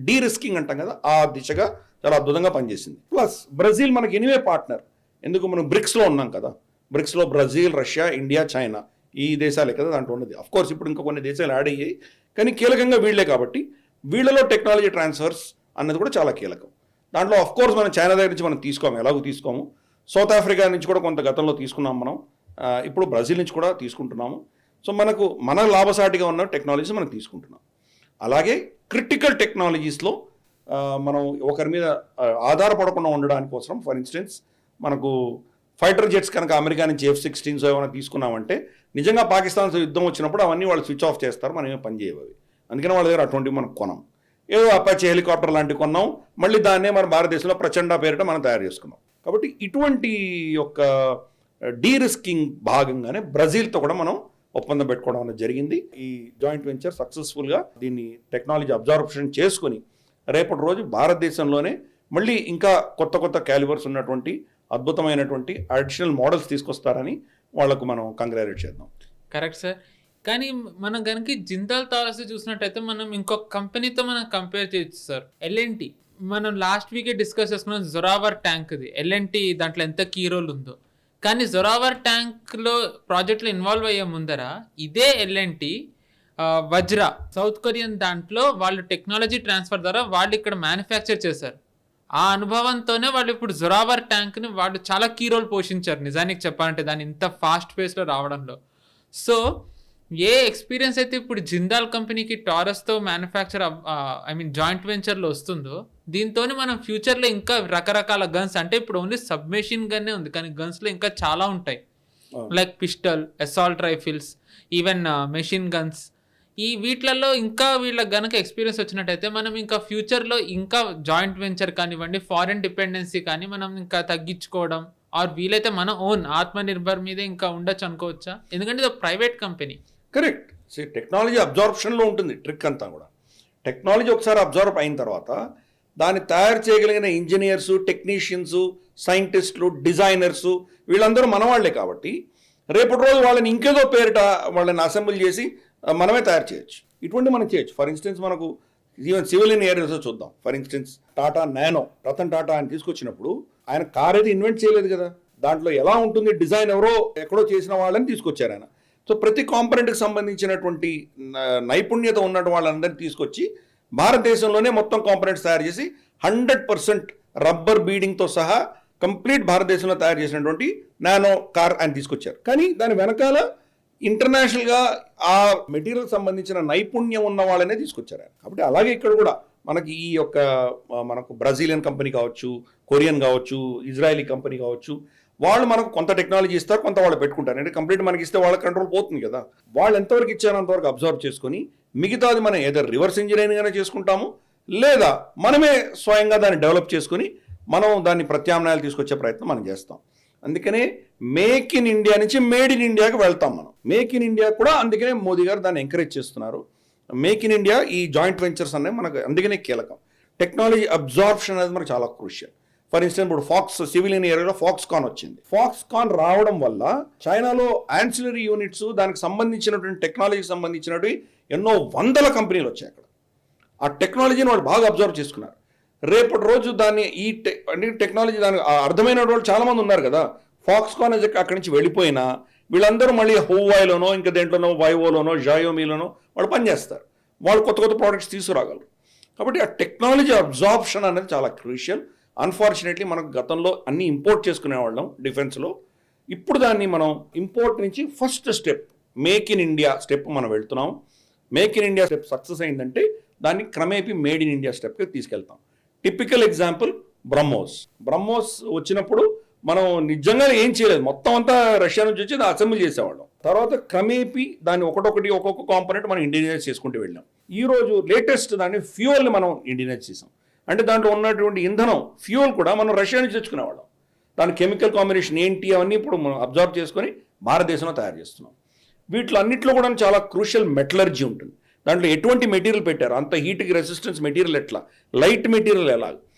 డీరిస్కింగ్ అంటాం కదా, ఆ దిశగా చాలా అద్భుతంగా పనిచేసింది. ప్లస్ బ్రెజిల్ మనకి ఎనివే పార్ట్నర్. ఎందుకు మనం బ్రిక్స్లో ఉన్నాం కదా, బ్రిక్స్లో బ్రెజిల్, రష్యా, ఇండియా, చైనా ఈ దేశాలే కదా దాంట్లో ఉన్నది. అఫ్కోర్స్ ఇప్పుడు ఇంకా కొన్ని దేశాలు యాడ్ అయ్యాయి కానీ కీలకంగా వీళ్ళే కాబట్టి వీళ్ళలో టెక్నాలజీ ట్రాన్స్ఫర్స్ అన్నది కూడా చాలా కీలకం. దాంట్లో అఫ్కోర్స్ మనం చైనా దగ్గర నుంచి మనం ఎలాగో తీసుకోము. సౌత్ ఆఫ్రికా నుంచి కూడా కొంత గతంలో తీసుకున్నాం మనం, ఇప్పుడు బ్రెజిల్ నుంచి కూడా తీసుకుంటున్నాము. సో మన లాభసాటిగా ఉన్న టెక్నాలజీస్ మనం తీసుకుంటున్నాం. అలాగే క్రిటికల్ టెక్నాలజీస్లో మనం ఒకరి మీద ఆధారపడకుండా ఉండడానికి కోసం, ఫర్ ఇన్స్టెన్స్ మనకు ఫైటర్ జెట్స్ కనుక అమెరికా నుంచి F-16 ఏమైనా తీసుకున్నామంటే నిజంగా పాకిస్తాన్తో యుద్ధం వచ్చినప్పుడు అవన్నీ వాళ్ళు స్విచ్ ఆఫ్ చేస్తారు, మనం ఏమీ పని చేయవు. అందుకని వాళ్ళ దగ్గర అటువంటి మనం కొనం. ఏదో అపాచీ హెలికాప్టర్ లాంటివి కొన్నాం, మళ్ళీ దాన్నే మన భారతదేశంలో ప్రచండ పేరిట మనం తయారు చేసుకున్నాం. కాబట్టి ఇటువంటి యొక్క డీరిస్కింగ్ భాగంగానే బ్రెజిల్తో కూడా మనం ఒప్పందం పెట్టుకోవడం అనేది జరిగింది. ఈ జాయింట్ వెంచర్ సక్సెస్ఫుల్గా దీన్ని టెక్నాలజీ అబ్జార్ప్షన్ చేసుకుని రేపటి రోజు భారతదేశంలోనే మళ్ళీ ఇంకా కొత్త క్యాలిబర్స్ ఉన్నటువంటి అద్భుతమైనటువంటి అడిషనల్ మోడల్స్ తీసుకొస్తారని వాళ్లకు మనం కంగ్రాచులేట్ చేద్దాం. Correct sir. కానీ మనం కనుక జిందాల్ టారస్ చూసినట్టయితే మనం ఇంకొక కంపెనీతో మనం కంపేర్ చేయొచ్చు సార్, L&T. మనం లాస్ట్ వీకే డిస్కస్ చేసుకున్నాం జొరావర్ ట్యాంక్ది, L&T దాంట్లో ఎంత కీ రోల్ ఉందో. కానీ జొరావర్ ట్యాంక్లో ప్రాజెక్ట్లో ఇన్వాల్వ్ అయ్యే ముందర ఇదే L&T వజ్రా సౌత్ కొరియన్ దాంట్లో వాళ్ళు టెక్నాలజీ ట్రాన్స్ఫర్ ద్వారా వాళ్ళు ఇక్కడ మ్యానుఫ్యాక్చర్ చేశారు ఆ అనుభవంతోనే వాళ్ళు ఇప్పుడు జొరావర్ ట్యాంక్ని వాళ్ళు చాలా కీ రోల్ పోషించారు నిజానికి చెప్పాలంటే దాని ఇంత ఫాస్ట్ పేస్లో రావడంలో. సో ఏ ఎక్స్పీరియన్స్ అయితే ఇప్పుడు జిందాల్ కంపెనీకి టారస్తో మ్యానుఫ్యాక్చర్ జాయింట్ వెంచర్లో వస్తుందో దీంతో మనం ఫ్యూచర్లో ఇంకా రకరకాల గన్స్, అంటే ఇప్పుడు ఓన్లీ సబ్మెషిన్ గన్నే ఉంది కానీ గన్స్లో ఇంకా చాలా ఉంటాయి, like pistol, assault rifles, even machine guns. ఈ వీటిలలో ఇంకా వీళ్ళకి గనక ఎక్స్పీరియన్స్ వచ్చినట్టయితే మనం ఇంకా ఫ్యూచర్లో ఇంకా జాయింట్ వెంచర్ కానివ్వండి, ఫారెన్ డిపెండెన్సీ కానీ మనం ఇంకా తగ్గించుకోవడం, ఆర్ వీలైతే మన ఓన్ ఆత్మనిర్భర్ మీదే ఇంకా ఉండొచ్చు అనుకోవచ్చా? ఎందుకంటే ఇది ప్రైవేట్ కంపెనీ. కరెక్ట్. టెక్నాలజీ అబ్జార్ప్షన్లో ఉంటుంది ట్రిక్ అంతా కూడా. టెక్నాలజీ ఒకసారి అబ్జార్బ్ అయిన తర్వాత దాన్ని తయారు చేయగలిగిన ఇంజనీర్సు, టెక్నీషియన్స్, సైంటిస్టులు, డిజైనర్సు వీళ్ళందరూ మనవాళ్లే కాబట్టి రేపటి రోజు వాళ్ళని ఇంకేదో పేరిట వాళ్ళని అసెంబ్లీ చేసి మనమే తయారు చేయొచ్చు. ఇటువంటి మనం చేయొచ్చు. ఫర్ ఇన్స్టెన్స్ మనకు ఈవెన్ సివిలియన్ ఏరియాస్లో చూద్దాం. For instance Tata Nano, Ratan Tata ఆయన తీసుకొచ్చినప్పుడు ఆయన కార్ అయితే ఇన్వెంట్ చేయలేదు కదా, దాంట్లో ఎలా ఉంటుంది డిజైన్ ఎవరో ఎక్కడో చేసిన వాళ్ళని తీసుకొచ్చారు ఆయన. సో ప్రతి కాంపనెంట్కి సంబంధించినటువంటి నైపుణ్యత ఉన్నటువంటి వాళ్ళందరినీ తీసుకొచ్చి భారతదేశంలోనే మొత్తం కాంపనెంట్స్ తయారు చేసి 100% రబ్బర్ బీడింగ్తో సహా కంప్లీట్ భారతదేశంలో తయారు చేసినటువంటి నానో కార్ ఆయన తీసుకొచ్చారు. కానీ దాని వెనకాల ఇంటర్నేషనల్గా ఆ మెటీరియల్ సంబంధించిన నైపుణ్యం ఉన్న వాళ్ళనే తీసుకొచ్చారు ఆయన. కాబట్టి అలాగే ఇక్కడ కూడా మనకి ఈ యొక్క మనకు బ్రెజిలియన్ కంపెనీ కావచ్చు, కొరియన్ కావచ్చు, ఇజ్రాయలీ కంపెనీ కావచ్చు, వాళ్ళు మనకు కొంత టెక్నాలజీ ఇస్తారు, కొంత వాళ్ళు పెట్టుకుంటారు. అంటే కంప్లీట్ మనకి ఇస్తే వాళ్ళ కంట్రోల్ పోతుంది కదా. వాళ్ళు ఎంతవరకు ఇచ్చారో అంతవరకు అబ్జర్వ్ చేసుకొని మిగతాది మనం ఏదో రివర్స్ ఇంజనీరింగ్ అయినా చేసుకుంటాము, లేదా మనమే స్వయంగా దాన్ని డెవలప్ చేసుకొని మనం దాన్ని ప్రత్యామ్నాయాలు తీసుకొచ్చే ప్రయత్నం మనం చేస్తాం. అందుకనే మేక్ ఇన్ ఇండియా నుంచి మేడ్ ఇన్ ఇండియాకి వెళ్తాం మనం. మేక్ ఇన్ ఇండియా కూడా అందుకనే మోదీ గారు దాన్ని ఎంకరేజ్ చేస్తున్నారు. మేక్ ఇన్ ఇండియా ఈ జాయింట్ వెంచర్స్ అనేవి మనకు అందుకనే కీలకం. టెక్నాలజీ అబ్జార్ప్షన్ అనేది మనకు చాలా క్రూషియల్. ఫర్ ఇన్స్టెన్స్ ఇప్పుడు ఫాక్స్ సివిలియన్ ఏరియాలో ఫాక్స్కాన్ వచ్చింది. ఫాక్స్కాన్ రావడం వల్ల చైనాలో యాన్సిలరీ యూనిట్స్, దానికి సంబంధించినటువంటి టెక్నాలజీకి సంబంధించినవి ఎన్నో వందల కంపెనీలు వచ్చాయి అక్కడ. ఆ టెక్నాలజీని వాళ్ళు బాగా అబ్జర్వ్ చేసుకున్నారు. రేపటి రోజు దాన్ని టెక్నాలజీ దానికి అర్థమైన వాళ్ళు చాలామంది ఉన్నారు కదా. ఫాక్స్కాన్ అక్కడి నుంచి వెళ్ళిపోయినా వీళ్ళందరూ మళ్ళీ హోవాయిలోనో ఇంకా దేంట్లోనో వైవోలోనో జాయోమీలోనో వాళ్ళు పనిచేస్తారు. వాళ్ళు కొత్త కొత్త ప్రోడక్ట్స్ తీసుకురాగలరు. కాబట్టి ఆ టెక్నాలజీ అబ్జార్ప్షన్ అనేది చాలా క్రూషియల్. అన్ఫార్చునేట్లీ మనకు గతంలో అన్ని ఇంపోర్ట్ చేసుకునేవాళ్ళం డిఫెన్స్లో. ఇప్పుడు దాన్ని మనం ఇంపోర్ట్ నుంచి first step make in India step మనం వెళ్తున్నాం. Make in India step success అయిందంటే దాన్ని క్రమేపీ మేడ్ ఇన్ ఇండియా స్టెప్కి తీసుకెళ్తాం. టిపికల్ ఎగ్జాంపుల్ బ్రహ్మోస్ వచ్చినప్పుడు మనం నిజంగా ఏం చేయలేదు, మొత్తం అంతా రష్యా నుంచి వచ్చి అసెంబ్లీ చేసేవాళ్ళం. తర్వాత క్రమేపీ దాన్ని ఒకటొకటి ఒక్కొక్క కాంపోనెంట్ మనం ఇండియనైజ్ చేసుకుంటూ వెళ్ళాం. ఈరోజు లేటెస్ట్ దాన్ని ఫ్యూయల్ని మనం ఇండియనైజ్ చేసాం. అంటే దాంట్లో ఉన్నటువంటి ఇంధనం ఫ్యూయల్ కూడా మనం రష్యా నుంచి తెచ్చుకునేవాళ్ళం. దాని కెమికల్ కాంబినేషన్ ఏంటి అవన్నీ ఇప్పుడు మనం అబ్జర్వ్ చేసుకొని భారతదేశంలో తయారు చేస్తున్నాం. వీటిలో అన్నింటిలో కూడా చాలా క్రూషియల్ మెటలర్జీ ఉంటుంది. దాంట్లో ఎటువంటి మెటీరియల్ పెట్టారు, అంత హీట్కి రెసిస్టెన్స్ మెటీరియల్ ఎట్లా, లైట్ మెటీరియల్ ఎలా,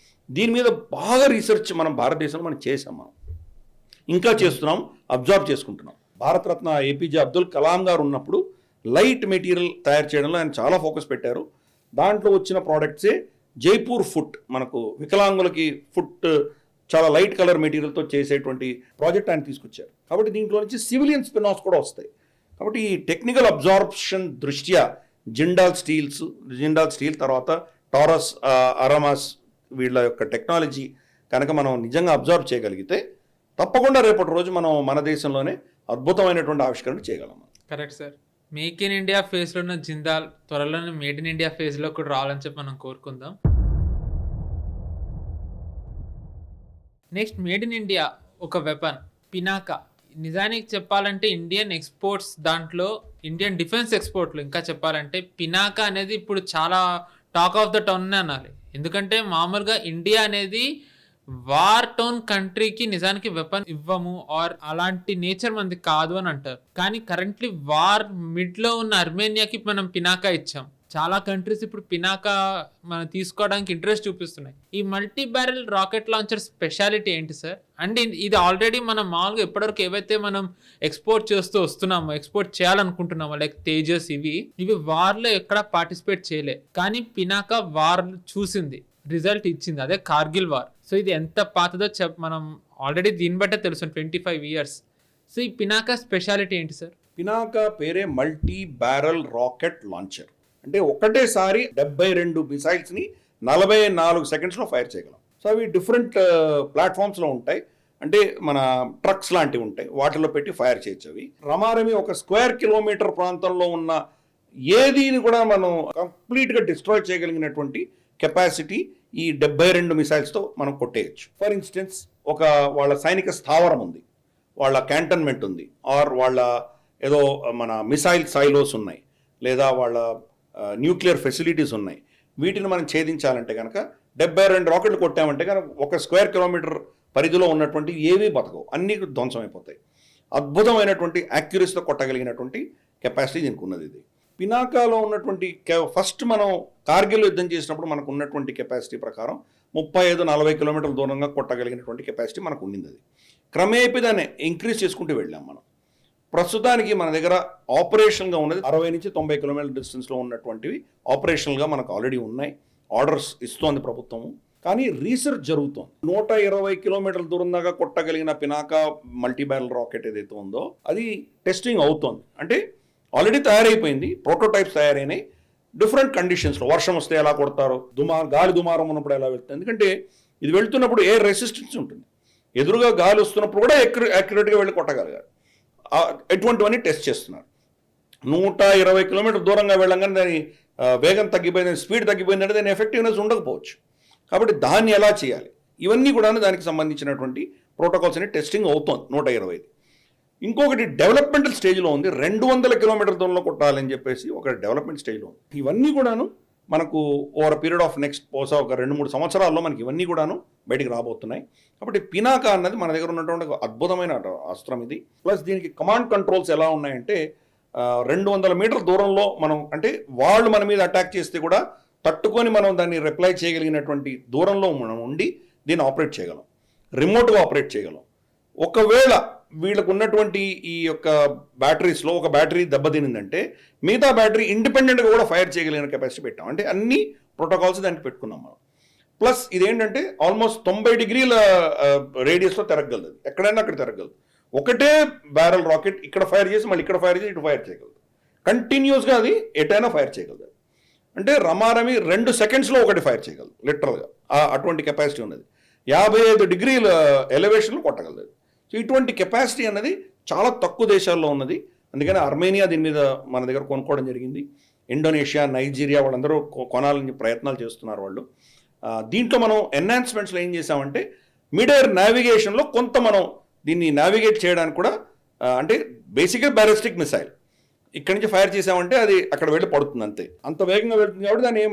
దీని మీద బాగా రీసెర్చ్ మనం భారతదేశంలో మనం చేసాం. మనం ఇంకా చేస్తున్నాం, అబ్జర్వ్ చేసుకుంటున్నాం. భారతరత్న ఏపీజే అబ్దుల్ కలాం గారు ఉన్నప్పుడు లైట్ మెటీరియల్ తయారు చేయడంలో ఆయన చాలా ఫోకస్ పెట్టారు. దాంట్లో వచ్చిన ప్రోడక్ట్సే జైపూర్ ఫుట్, మనకు వికలాంగులకి ఫుట్ చాలా లైట్ కలర్ మెటీరియల్తో చేసేటువంటి ప్రాజెక్ట్ ఆయన తీసుకొచ్చారు. కాబట్టి దీంట్లో నుంచి సివిలియన్ స్పిన్ ఆఫ్స్ కూడా వస్తాయి. కాబట్టి ఈ టెక్నికల్ అబ్జార్ప్షన్ దృష్ట్యా జిండాల్ స్టీల్ తర్వాత టారస్, అరమాస్ వీళ్ళ యొక్క టెక్నాలజీ కనుక మనం నిజంగా అబ్జర్వ్ చేయగలిగితే తప్పకుండా రేపటి రోజు మనం మన దేశంలోనే అద్భుతమైనటువంటి ఆవిష్కరణ చేయగలం. Correct sir. Make in India ఫేజ్లో ఉన్న జిందాల్ త్వరలోనే మేడ్ ఇన్ ఇండియా ఫేజ్లో కూడా రావాలని చెప్పి మనం కోరుకుందాం. నెక్స్ట్ మేడ్ ఇన్ ఇండియా ఒక వెపన్ పినాకా. నిజానికి చెప్పాలంటే ఇండియన్ ఎక్స్పోర్ట్స్ దాంట్లో ఇండియన్ డిఫెన్స్ ఎక్స్పోర్ట్లు ఇంకా చెప్పాలంటే పినాకా అనేది ఇప్పుడు చాలా టాక్ ఆఫ్ ద టౌన్ అనాలి. ఎందుకంటే మామూలుగా ఇండియా అనేది వార్ టౌన్ కంట్రీకి నిజానికి వెపన్ ఇవ్వము ఆర్ అలాంటి నేచర్ మనది కాదు అని అంటారు. కానీ కరెంట్లీ వార్ మిడ్లో ఉన్న అర్మేనియాకి మనం పినాకా ఇచ్చాం. చాలా కంట్రీస్ ఇప్పుడు పినాకా మనం తీసుకోవడానికి ఇంట్రెస్ట్ చూపిస్తున్నాయి. ఈ multi barrel rocket launcher speciality ఏంటి సార్? అంటే ఇది ఆల్రెడీ మనం మామూలుగా ఎప్పటివరకు ఏవైతే మనం ఎక్స్పోర్ట్ చేస్తూ వస్తున్నామో, ఎక్స్పోర్ట్ చేయాలనుకుంటున్నామో లైక్ తేజస్, ఇవి వార్లో ఎక్కడ పార్టిసిపేట్ చేయలే. కానీ పినాకా వార్ చూసింది, రిజల్ట్ ఇచ్చింది, అదే కార్గిల్ వార్. సో ఇది ఎంత పాతదో మనం ఆల్రెడీ దీన్ని బట్టే తెలుసు, 25 years. సో ఈ పినాకా స్పెషాలిటీ ఏంటి సార్? పినాకా పేరే మల్టీ బ్యారెల్ రాకెట్ లాంచర్. అంటే ఒకటేసారి 72 మిసైల్స్ని 44 secondsలో ఫైర్ చేయగలం. సో అవి డిఫరెంట్ ప్లాట్ఫామ్స్లో ఉంటాయి. అంటే మన ట్రక్స్ లాంటివి ఉంటాయి, వాటిలో పెట్టి ఫైర్ చేయొచ్చు. అవి రమారమి ఒక స్క్వేర్ కిలోమీటర్ ప్రాంతంలో ఉన్న ఏదీని కూడా మనం కంప్లీట్గా డిస్ట్రాయ్ చేయగలిగినటువంటి కెపాసిటీ ఈ 72 మిసైల్స్తో మనం కొట్టేయచ్చు. ఫర్ ఇన్స్టెన్స్ ఒక వాళ్ళ సైనిక స్థావరం ఉంది, వాళ్ళ క్యాంటన్మెంట్ ఉంది, ఆర్ వాళ్ళ ఏదో మన మిసైల్ సైలోస్ ఉన్నాయి, లేదా వాళ్ళ న్యూక్లియర్ ఫెసిలిటీస్ ఉన్నాయి. వీటిని మనం ఛేదించాలంటే కనుక 72 రాకెట్లు కొట్టామంటే కనుక ఒక స్క్వేర్ కిలోమీటర్ పరిధిలో ఉన్నటువంటి ఏవీ బతకవు, అన్నీ ధ్వంసం అయిపోతాయి. అద్భుతమైనటువంటి యాక్యురసీతో కొట్టగలిగినటువంటి కెపాసిటీ దీనికి ఉన్నది. ఇది పినాకాలో ఉన్నటువంటి ఫస్ట్ మనం కార్గిల్ యుద్ధం చేసినప్పుడు మనకు ఉన్నటువంటి కెపాసిటీ ప్రకారం 35-40 కిలోమీటర్ల దూరంగా కొట్టగలిగినటువంటి కెపాసిటీ మనకు ఉండింది. అది క్రమేపీ దాన్ని ఇంక్రీజ్ చేసుకుంటూ వెళ్ళాం మనం. ప్రస్తుతానికి మన దగ్గర ఆపరేషన్గా ఉన్నది 60-90 కిలోమీటర్ల డిస్టెన్స్లో ఉన్నటువంటివి ఆపరేషనల్గా మనకు ఆల్రెడీ ఉన్నాయి. ఆర్డర్స్ ఇస్తోంది ప్రభుత్వము. కానీ రీసెర్చ్ జరుగుతోంది. 120 కిలోమీటర్ల దూరం దాకా కొట్టగలిగిన పినాకా మల్టీ బ్యారల్ రాకెట్ ఏదైతే ఉందో అది టెస్టింగ్ అవుతోంది. అంటే ఆల్రెడీ తయారైపోయింది, ప్రోటోటైప్స్ తయారైనాయి. డిఫరెంట్ కండిషన్స్లో వర్షం వస్తే ఎలా కొడతారో, గాలి దుమారం ఉన్నప్పుడు ఎలా వెళ్తుంది. ఎందుకంటే ఇది వెళ్తున్నప్పుడు ఎయిర్ రెసిస్టెన్స్ ఉంటుంది, ఎదురుగా గాలి వస్తున్నప్పుడు కూడా యాక్యురేట్గా వెళ్ళి కొట్టగలగాలి. ఎటువంటివన్నీ టెస్ట్ చేస్తున్నారు. 120 కిలోమీటర్ దూరంగా వెళ్ళంగానే దాని వేగం తగ్గిపోయింది, స్పీడ్ తగ్గిపోయిందంటే దాని ఎఫెక్టివ్నెస్ ఉండకపోవచ్చు. కాబట్టి దాన్ని ఎలా చేయాలి, ఇవన్నీ కూడా దానికి సంబంధించినటువంటి ప్రోటోకాల్స్ అనే టెస్టింగ్ అవుతోంది 120. ఇంకొకటి డెవలప్మెంటల్ స్టేజ్లో ఉంది, 200 కిలోమీటర్ దూరంలో కొట్టాలని చెప్పేసి ఒక డెవలప్మెంట్ స్టేజ్లో ఉంది. ఇవన్నీ కూడాను మనకు ఓవర్ పీరియడ్ ఆఫ్ నెక్స్ట్ బహుశా ఒక 2-3 సంవత్సరాల్లో మనకి ఇవన్నీ కూడాను బయటికి రాబోతున్నాయి. కాబట్టి పినాకా అన్నది మన దగ్గర ఉన్నటువంటి ఒక అద్భుతమైన అస్త్రం ఇది. ప్లస్ దీనికి కమాండ్ కంట్రోల్స్ ఎలా ఉన్నాయంటే 200 మీటర్ల దూరంలో మనం, అంటే వాళ్ళు మన మీద అటాక్ చేస్తే కూడా తట్టుకొని మనం దాన్ని రిప్లై చేయగలిగినటువంటి దూరంలో మనం ఉండి దీన్ని ఆపరేట్ చేయగలం, రిమోట్గా ఆపరేట్ చేయగలం. ఒకవేళ వీళ్ళకు ఉన్నటువంటి ఈ యొక్క బ్యాటరీస్లో ఒక బ్యాటరీ దెబ్బతినిందంటే మిగతా బ్యాటరీ ఇండిపెండెంట్గా కూడా ఫైర్ చేయగలిగిన కెపాసిటీ పెట్టాం. అంటే అన్ని ప్రోటోకాల్స్ దానికి పెట్టుకున్నాం మనం. ప్లస్ ఇదేంటంటే ఆల్మోస్ట్ 90 డిగ్రీల రేడియస్లో తిరగలదు, ఎక్కడైనా అక్కడ తిరగలదు. ఒకటే బ్యారల్ రాకెట్ ఇక్కడ ఫైర్ చేసి మళ్ళీ ఇక్కడ ఫైర్ చేసి ఇటు ఫైర్ చేయగలదు, కంటిన్యూస్గా అది ఎటైనా ఫైర్ చేయగలదు. అంటే రమారమి 2 సెకండ్స్లో ఒకటి ఫైర్ చేయగలదు లిటరల్గా. అటువంటి కెపాసిటీ ఉన్నది. 55 డిగ్రీల ఎలివేషన్లో కొట్టగలదు. సో ఇటువంటి కెపాసిటీ అన్నది చాలా తక్కువ దేశాల్లో ఉన్నది. అందుకని అర్మేనియా దీని మీద మన దగ్గర కొనుక్కోవడం జరిగింది. ఇండోనేషియా, నైజీరియా వాళ్ళందరూ కొనాలని ప్రయత్నాలు చేస్తున్నారు వాళ్ళు. దీంట్లో మనం ఎన్హాన్స్మెంట్స్లో ఏం చేసామంటే మిడ్ ఎయిర్ నావిగేషన్లో కొంత మనం దీన్ని నావిగేట్ చేయడానికి కూడా, అంటే బేసిక్గా బ్యాలిస్టిక్ మిసైల్ ఇక్కడి నుంచి ఫైర్ చేసామంటే అది అక్కడ వెళ్ళి పడుతుంది అంతే. అంత వేగంగా వెళ్తుంది కాబట్టి దాన్ని ఏం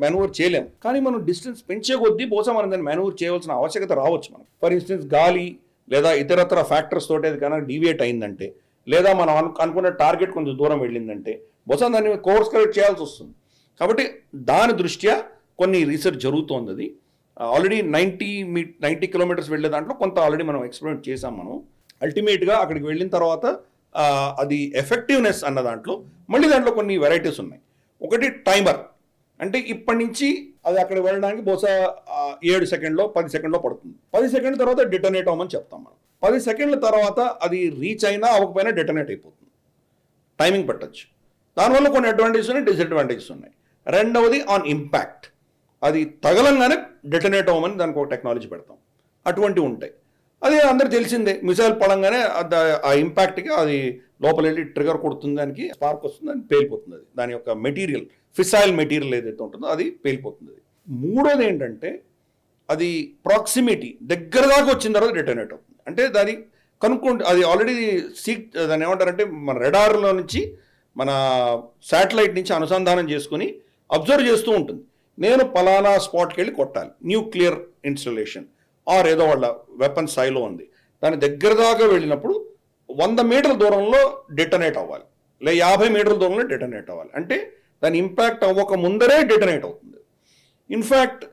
మెనూవర్ చేయలేం. కానీ మనం డిస్టెన్స్ పెంచే కొద్దీ బహుశా మనం దాన్ని మెనూవర్ చేయవలసిన ఆవశ్యకత రావచ్చు మనం. ఫర్ ఇన్స్టెన్స్ గాలి లేదా ఇతరత్ర ఫ్యాక్టర్స్ తోటి అది కనుక డీవియేట్ అయిందంటే, లేదా మనం అనుకున్న టార్గెట్ కొంచెం దూరం వెళ్ళిందంటే బహుశా దాన్ని కోర్స్ కరెక్ట్ చేయాల్సి వస్తుంది. కాబట్టి దాని దృష్ట్యా కొన్ని రీసెర్చ్ జరుగుతోంది. అది ఆల్రెడీ 90 కిలోమీటర్స్ వెళ్ళే దాంట్లో కొంత ఆల్రెడీ మనం ఎక్స్పెరిమెంట్ చేసాం మనం. అల్టిమేట్గా అక్కడికి వెళ్ళిన తర్వాత అది ఎఫెక్టివ్నెస్ అన్న దాంట్లో మళ్ళీ దాంట్లో కొన్ని వెరైటీస్ ఉన్నాయి. ఒకటి టైమర్, అంటే ఇప్పటి నుంచి అది అక్కడ వెళ్ళడానికి బహుశా 7 సెకండ్లో 10 సెకండ్లో పడుతుంది. 10 సెకండ్ల తర్వాత డిటోనేట్ అవ్వమని చెప్తాం మనం. 10 సెకండ్ల తర్వాత అది రీచ్ అయినా అవ్వకపోయినా డిటోనేట్ అయిపోతుంది, టైమింగ్ పెట్టచ్చు. దానివల్ల కొన్ని అడ్వాంటేజెస్ ఉన్నాయి, డిసడ్వాంటేజెస్ ఉన్నాయి. రెండవది ఆన్ ఇంపాక్ట్, అది తగలంగానే డిటోనేట్ అవ్వమని దానికి ఒక టెక్నాలజీ పెడతాం. అటువంటివి ఉంటాయి. అది అందరికి తెలిసిందే, మిసైల్ పడంగానే ఆ ఇంపాక్ట్కి అది లోపల వెళ్ళి ట్రిగర్ కొడుతుంది, దానికి స్పార్క్ వస్తుంది, అని పేలిపోతుంది. అది దాని యొక్క మెటీరియల్, ఫిసైల్ మెటీరియల్ ఏదైతే ఉంటుందో అది పేలిపోతుంది. మూడోది ఏంటంటే అది ప్రాక్సిమిటీ, దగ్గర దాకా వచ్చిన తర్వాత డిటోనేట్ అవుతుంది. అంటే దాని కనుక్కోండి, అది ఆల్రెడీ దాన్ని ఏమంటారంటే మన రెడార్లో నుంచి మన శాటిలైట్ నుంచి అనుసంధానం చేసుకుని అబ్జర్వ్ చేస్తూ ఉంటుంది. నేను పలానా స్పాట్కి వెళ్ళి కొట్టాలి, న్యూక్లియర్ ఇన్స్టలేషన్ ఆర్ ఏదో వాళ్ళ వెపన్ సైలో ఉంది, దాని దగ్గర దాకా వెళ్ళినప్పుడు 100 మీటర్ల దూరంలో డిటోనేట్ అవ్వాలి, లేదా 50 మీటర్ల దూరంలో డిటోనేట్ అవ్వాలి. అంటే దాని ఇంపాక్ట్ అవ్వక ముందరే డిటోనేట్ అవుతుంది. ఇన్ఫ్యాక్ట్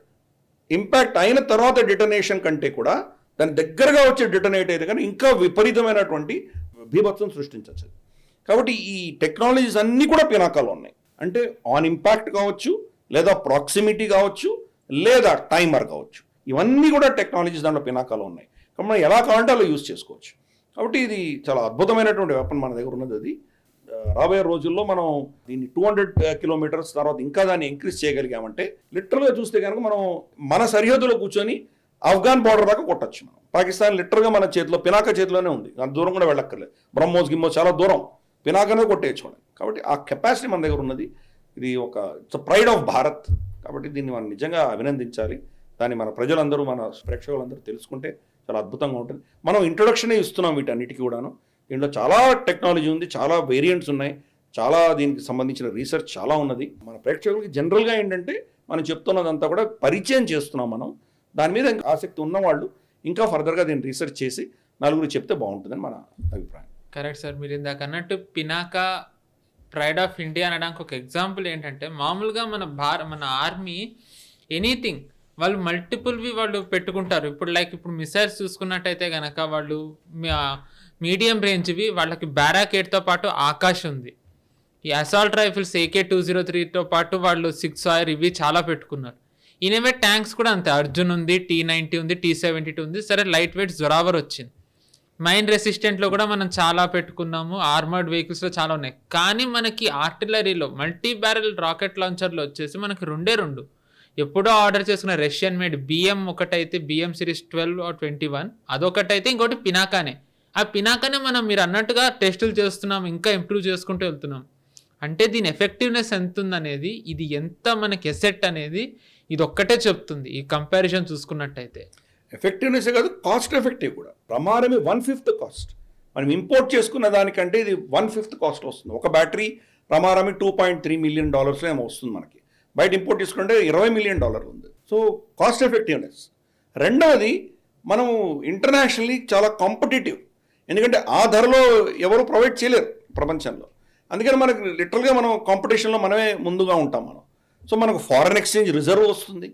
ఇంపాక్ట్ అయిన తర్వాత డిటోనేషన్ కంటే కూడా దాని దగ్గరగా వచ్చే డిటోనేట్ అయితే కానీ ఇంకా విపరీతమైనటువంటి బీభత్సం సృష్టించవచ్చు. కాబట్టి ఈ టెక్నాలజీస్ అన్నీ కూడా పినాకాలో ఉన్నాయి. అంటే ఆన్ ఇంపాక్ట్ కావచ్చు, లేదా ప్రాక్సిమిటీ కావచ్చు, లేదా టైమర్ కావచ్చు, ఇవన్నీ కూడా టెక్నాలజీస్ దాంట్లో పినాకాలో ఉన్నాయి. కాబట్టి మనం ఎలా కావాలంటే అలా యూజ్ చేసుకోవచ్చు. కాబట్టి ఇది చాలా అద్భుతమైనటువంటి వెపన్ మన దగ్గర ఉన్నది. అది రాబోయే రోజుల్లో మనం దీన్ని 200 కిలోమీటర్స్ తర్వాత ఇంకా దాన్ని ఇంక్రీజ్ చేయగలిగామంటే లిటరల్గా చూస్తే కనుక మనం మన సరిహద్దులో కూర్చొని ఆఫ్ఘాన్ బార్డర్ దాకా కొట్టచ్చు మనం. పాకిస్తాన్ లిటరల్గా మన చేతిలో, పినాక చేతిలోనే ఉంది, అంత దూరం కూడా వెళ్ళక్కర్లేదు. బ్రహ్మోస్ గిమ్మోస్ చాలా దూరం, పినాకనే కొట్టేయచ్చు మనం. కాబట్టి ఆ కెపాసిటీ మన దగ్గర ఉన్నది. ఇది ఇట్స్ ప్రైడ్ ఆఫ్ భారత్. కాబట్టి దీన్ని మనం నిజంగా అభినందించాలి. దాన్ని మన ప్రజలందరూ, మన ప్రేక్షకులందరూ తెలుసుకుంటే చాలా అద్భుతంగా ఉంటుంది. మనం ఇంట్రొడక్షనే ఇస్తున్నాం వీటన్నిటికీ కూడాను. దీంట్లో చాలా టెక్నాలజీ ఉంది, చాలా వేరియంట్స్ ఉన్నాయి, చాలా దీనికి సంబంధించిన రీసెర్చ్ చాలా ఉన్నది. మన ప్రేక్షకులకి జనరల్గా ఏంటంటే మనం చెప్తున్నదంతా కూడా పరిచయం చేస్తున్నాం మనం. దాని మీద ఆసక్తి ఉన్నవాళ్ళు ఇంకా ఫర్దర్గా దీన్ని రీసెర్చ్ చేసి నలుగురు చెప్తే బాగుంటుందని మన అభిప్రాయం. Correct sir. మీరు ఇందాక అన్నట్టు పినాకా ప్రైడ్ ఆఫ్ ఇండియా అనడానికి ఒక ఎగ్జాంపుల్ ఏంటంటే, మామూలుగా మన ఆర్మీ ఎనీథింగ్ వాళ్ళు మల్టిపుల్వి వాళ్ళు పెట్టుకుంటారు. ఇప్పుడు మిసైల్స్ చూసుకున్నట్టయితే కనుక వాళ్ళు మీడియం రేంజ్వి వాళ్ళకి బ్యారాకేట్తో పాటు ఆకాష్ ఉంది. ఈ అసాల్ట్ రైఫిల్స్ AK-203తో పాటు వాళ్ళు 6 ఇవి చాలా పెట్టుకున్నారు. ఈయనవే ట్యాంక్స్ కూడా అంతే, అర్జున్ ఉంది, T-90 ఉంది, T-72 ఉంది. సరే, లైట్ వెయిట్ జొరావర్ వచ్చింది. మైన్ రెసిస్టెంట్లో కూడా మనం చాలా పెట్టుకున్నాము, ఆర్మర్డ్ వెహికల్స్లో చాలా ఉన్నాయి. కానీ మనకి ఆర్టిలరీలో మల్టీ బ్యారెల్ రాకెట్ లాంచర్లు వచ్చేసి మనకి రెండు ఎప్పుడో ఆర్డర్ చేసుకున్న రష్యన్ మేడ్ BM ఒకటైతే, BM సిరీస్ 12 or 21 అదొకటైతే, ఇంకోటి పినాకానే. ఆ పినాకానే మీరు అన్నట్టుగా టెస్టులు చేస్తున్నాం, ఇంకా ఇంప్రూవ్ చేసుకుంటూ వెళ్తున్నాం. అంటే దీని ఎఫెక్టివ్నెస్ ఎంత ఉందనేది, ఇది ఎంత మనకి ఎసెట్ అనేది ఇది ఒక్కటే చెప్తుంది. ఈ కంపారిజన్ చూసుకున్నట్టయితే ఎఫెక్టివ్నెస్ కాదు, కాస్ట్ ఎఫెక్టివ్ కూడా. ప్రమాణమే 1/5 కాస్ట్. మనం ఇంపోర్ట్ చేసుకున్న దానికంటే ఇది 1/5 కాస్ట్ వస్తుంది. ఒక బ్యాటరీ ప్రమాణమే $2.3 million ఏమో వస్తుంది మనకి. బయట ఇంపోర్ట్ చేసుకుంటే $20 million ఉంది. So cost effectiveness. రెండవది, మనం ఇంటర్నేషనల్లీ చాలా కాంపిటేటివ్. ఎందుకంటే ఆ ధరలో ఎవరు ప్రొవైడ్ చేయలేరు ప్రపంచంలో. అందుకని మనకు లిటరల్గా మనం కాంపిటీషన్లో మనమే ముందుగా ఉంటాం మనం. సో మనకు ఫారెన్ ఎక్స్చేంజ్ రిజర్వ్ వస్తుంది.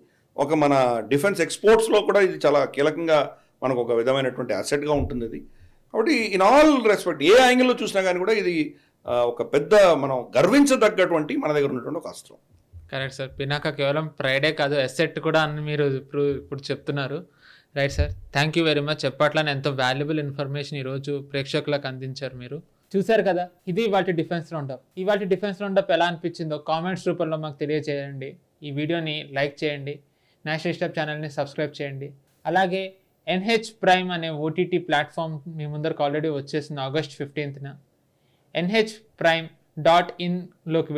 మన డిఫెన్స్ ఎక్స్పోర్ట్స్లో కూడా ఇది చాలా కీలకంగా మనకు ఒక విధమైనటువంటి అసెట్గా ఉంటుంది అది. కాబట్టి ఇన్ ఆల్ రెస్పెక్ట్, ఏ యాంగిల్లో చూసినా కానీ కూడా ఇది ఒక పెద్ద మనం గర్వించదగ్గటువంటి మన దగ్గర ఉన్నటువంటి ఒక అస్త్రం. Correct sir. పినాకా కేవలం ప్రైడే కాదు, ఎసెట్ కూడా అని మీరు ఇప్పుడు చెప్తున్నారు. Right sir, thank you very much. చెప్పట్లని ఎంతో వాల్యుబుల్ ఇన్ఫర్మేషన్ ఈరోజు ప్రేక్షకులకు అందించారు మీరు. చూశారు కదా, ఇది వాటి డిఫెన్స్ రౌండప్. ఇవాటి డిఫెన్స్ రౌండప్ ఎలా అనిపించిందో కామెంట్స్ రూపంలో మాకు తెలియజేయండి. ఈ వీడియోని లైక్ చేయండి, నేషనల్ స్టాప్ ఛానల్ని సబ్స్క్రైబ్ చేయండి. అలాగే NH Prime అనే OTT ప్లాట్ఫామ్ మీ ముందరకు ఆల్రెడీ వచ్చేసింది August 15th. NHprime.in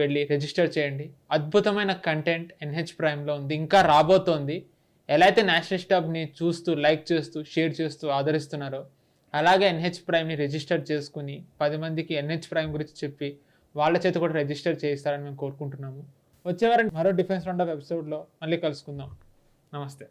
వెళ్ళి రిజిస్టర్ చేయండి. అద్భుతమైన కంటెంట్ NH Primeలో ఉంది, ఇంకా రాబోతోంది. ఎలా అయితే నేషనల్ స్టాప్ని చూస్తూ, లైక్ చేస్తూ, షేర్ చేస్తూ ఆదరిస్తున్నారో, అలాగే NH Primeని రిజిస్టర్ చేసుకుని 10 మందికి NH Prime గురించి చెప్పి వాళ్ళ చేత కూడా రిజిస్టర్ చేయిస్తారని మేము కోరుకుంటున్నాము. వచ్చేవారం మరో డిఫెన్స్ రౌండప్ ఎపిసోడ్లో మళ్ళీ కలుసుకుందాం. నమస్తే.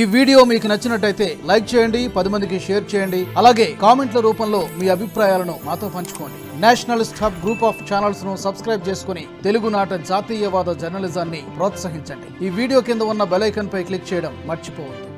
ఈ వీడియో మీకు నచ్చినట్టయితే లైక్ చేయండి, 10 మందికి షేర్ చేయండి. అలాగే కామెంట్ల రూపంలో మీ అభిప్రాయాలను మాతో పంచుకోండి. Nationalist hub group of channels ను సబ్స్క్రైబ్ చేసుకుని తెలుగునాట జాతీయవాద జర్నలిజాన్ని ప్రోత్సహించండి. ఈ వీడియో కింద ఉన్న బెల్ ఐకాన్ పై క్లిక్ చేయడం మర్చిపోవద్దు.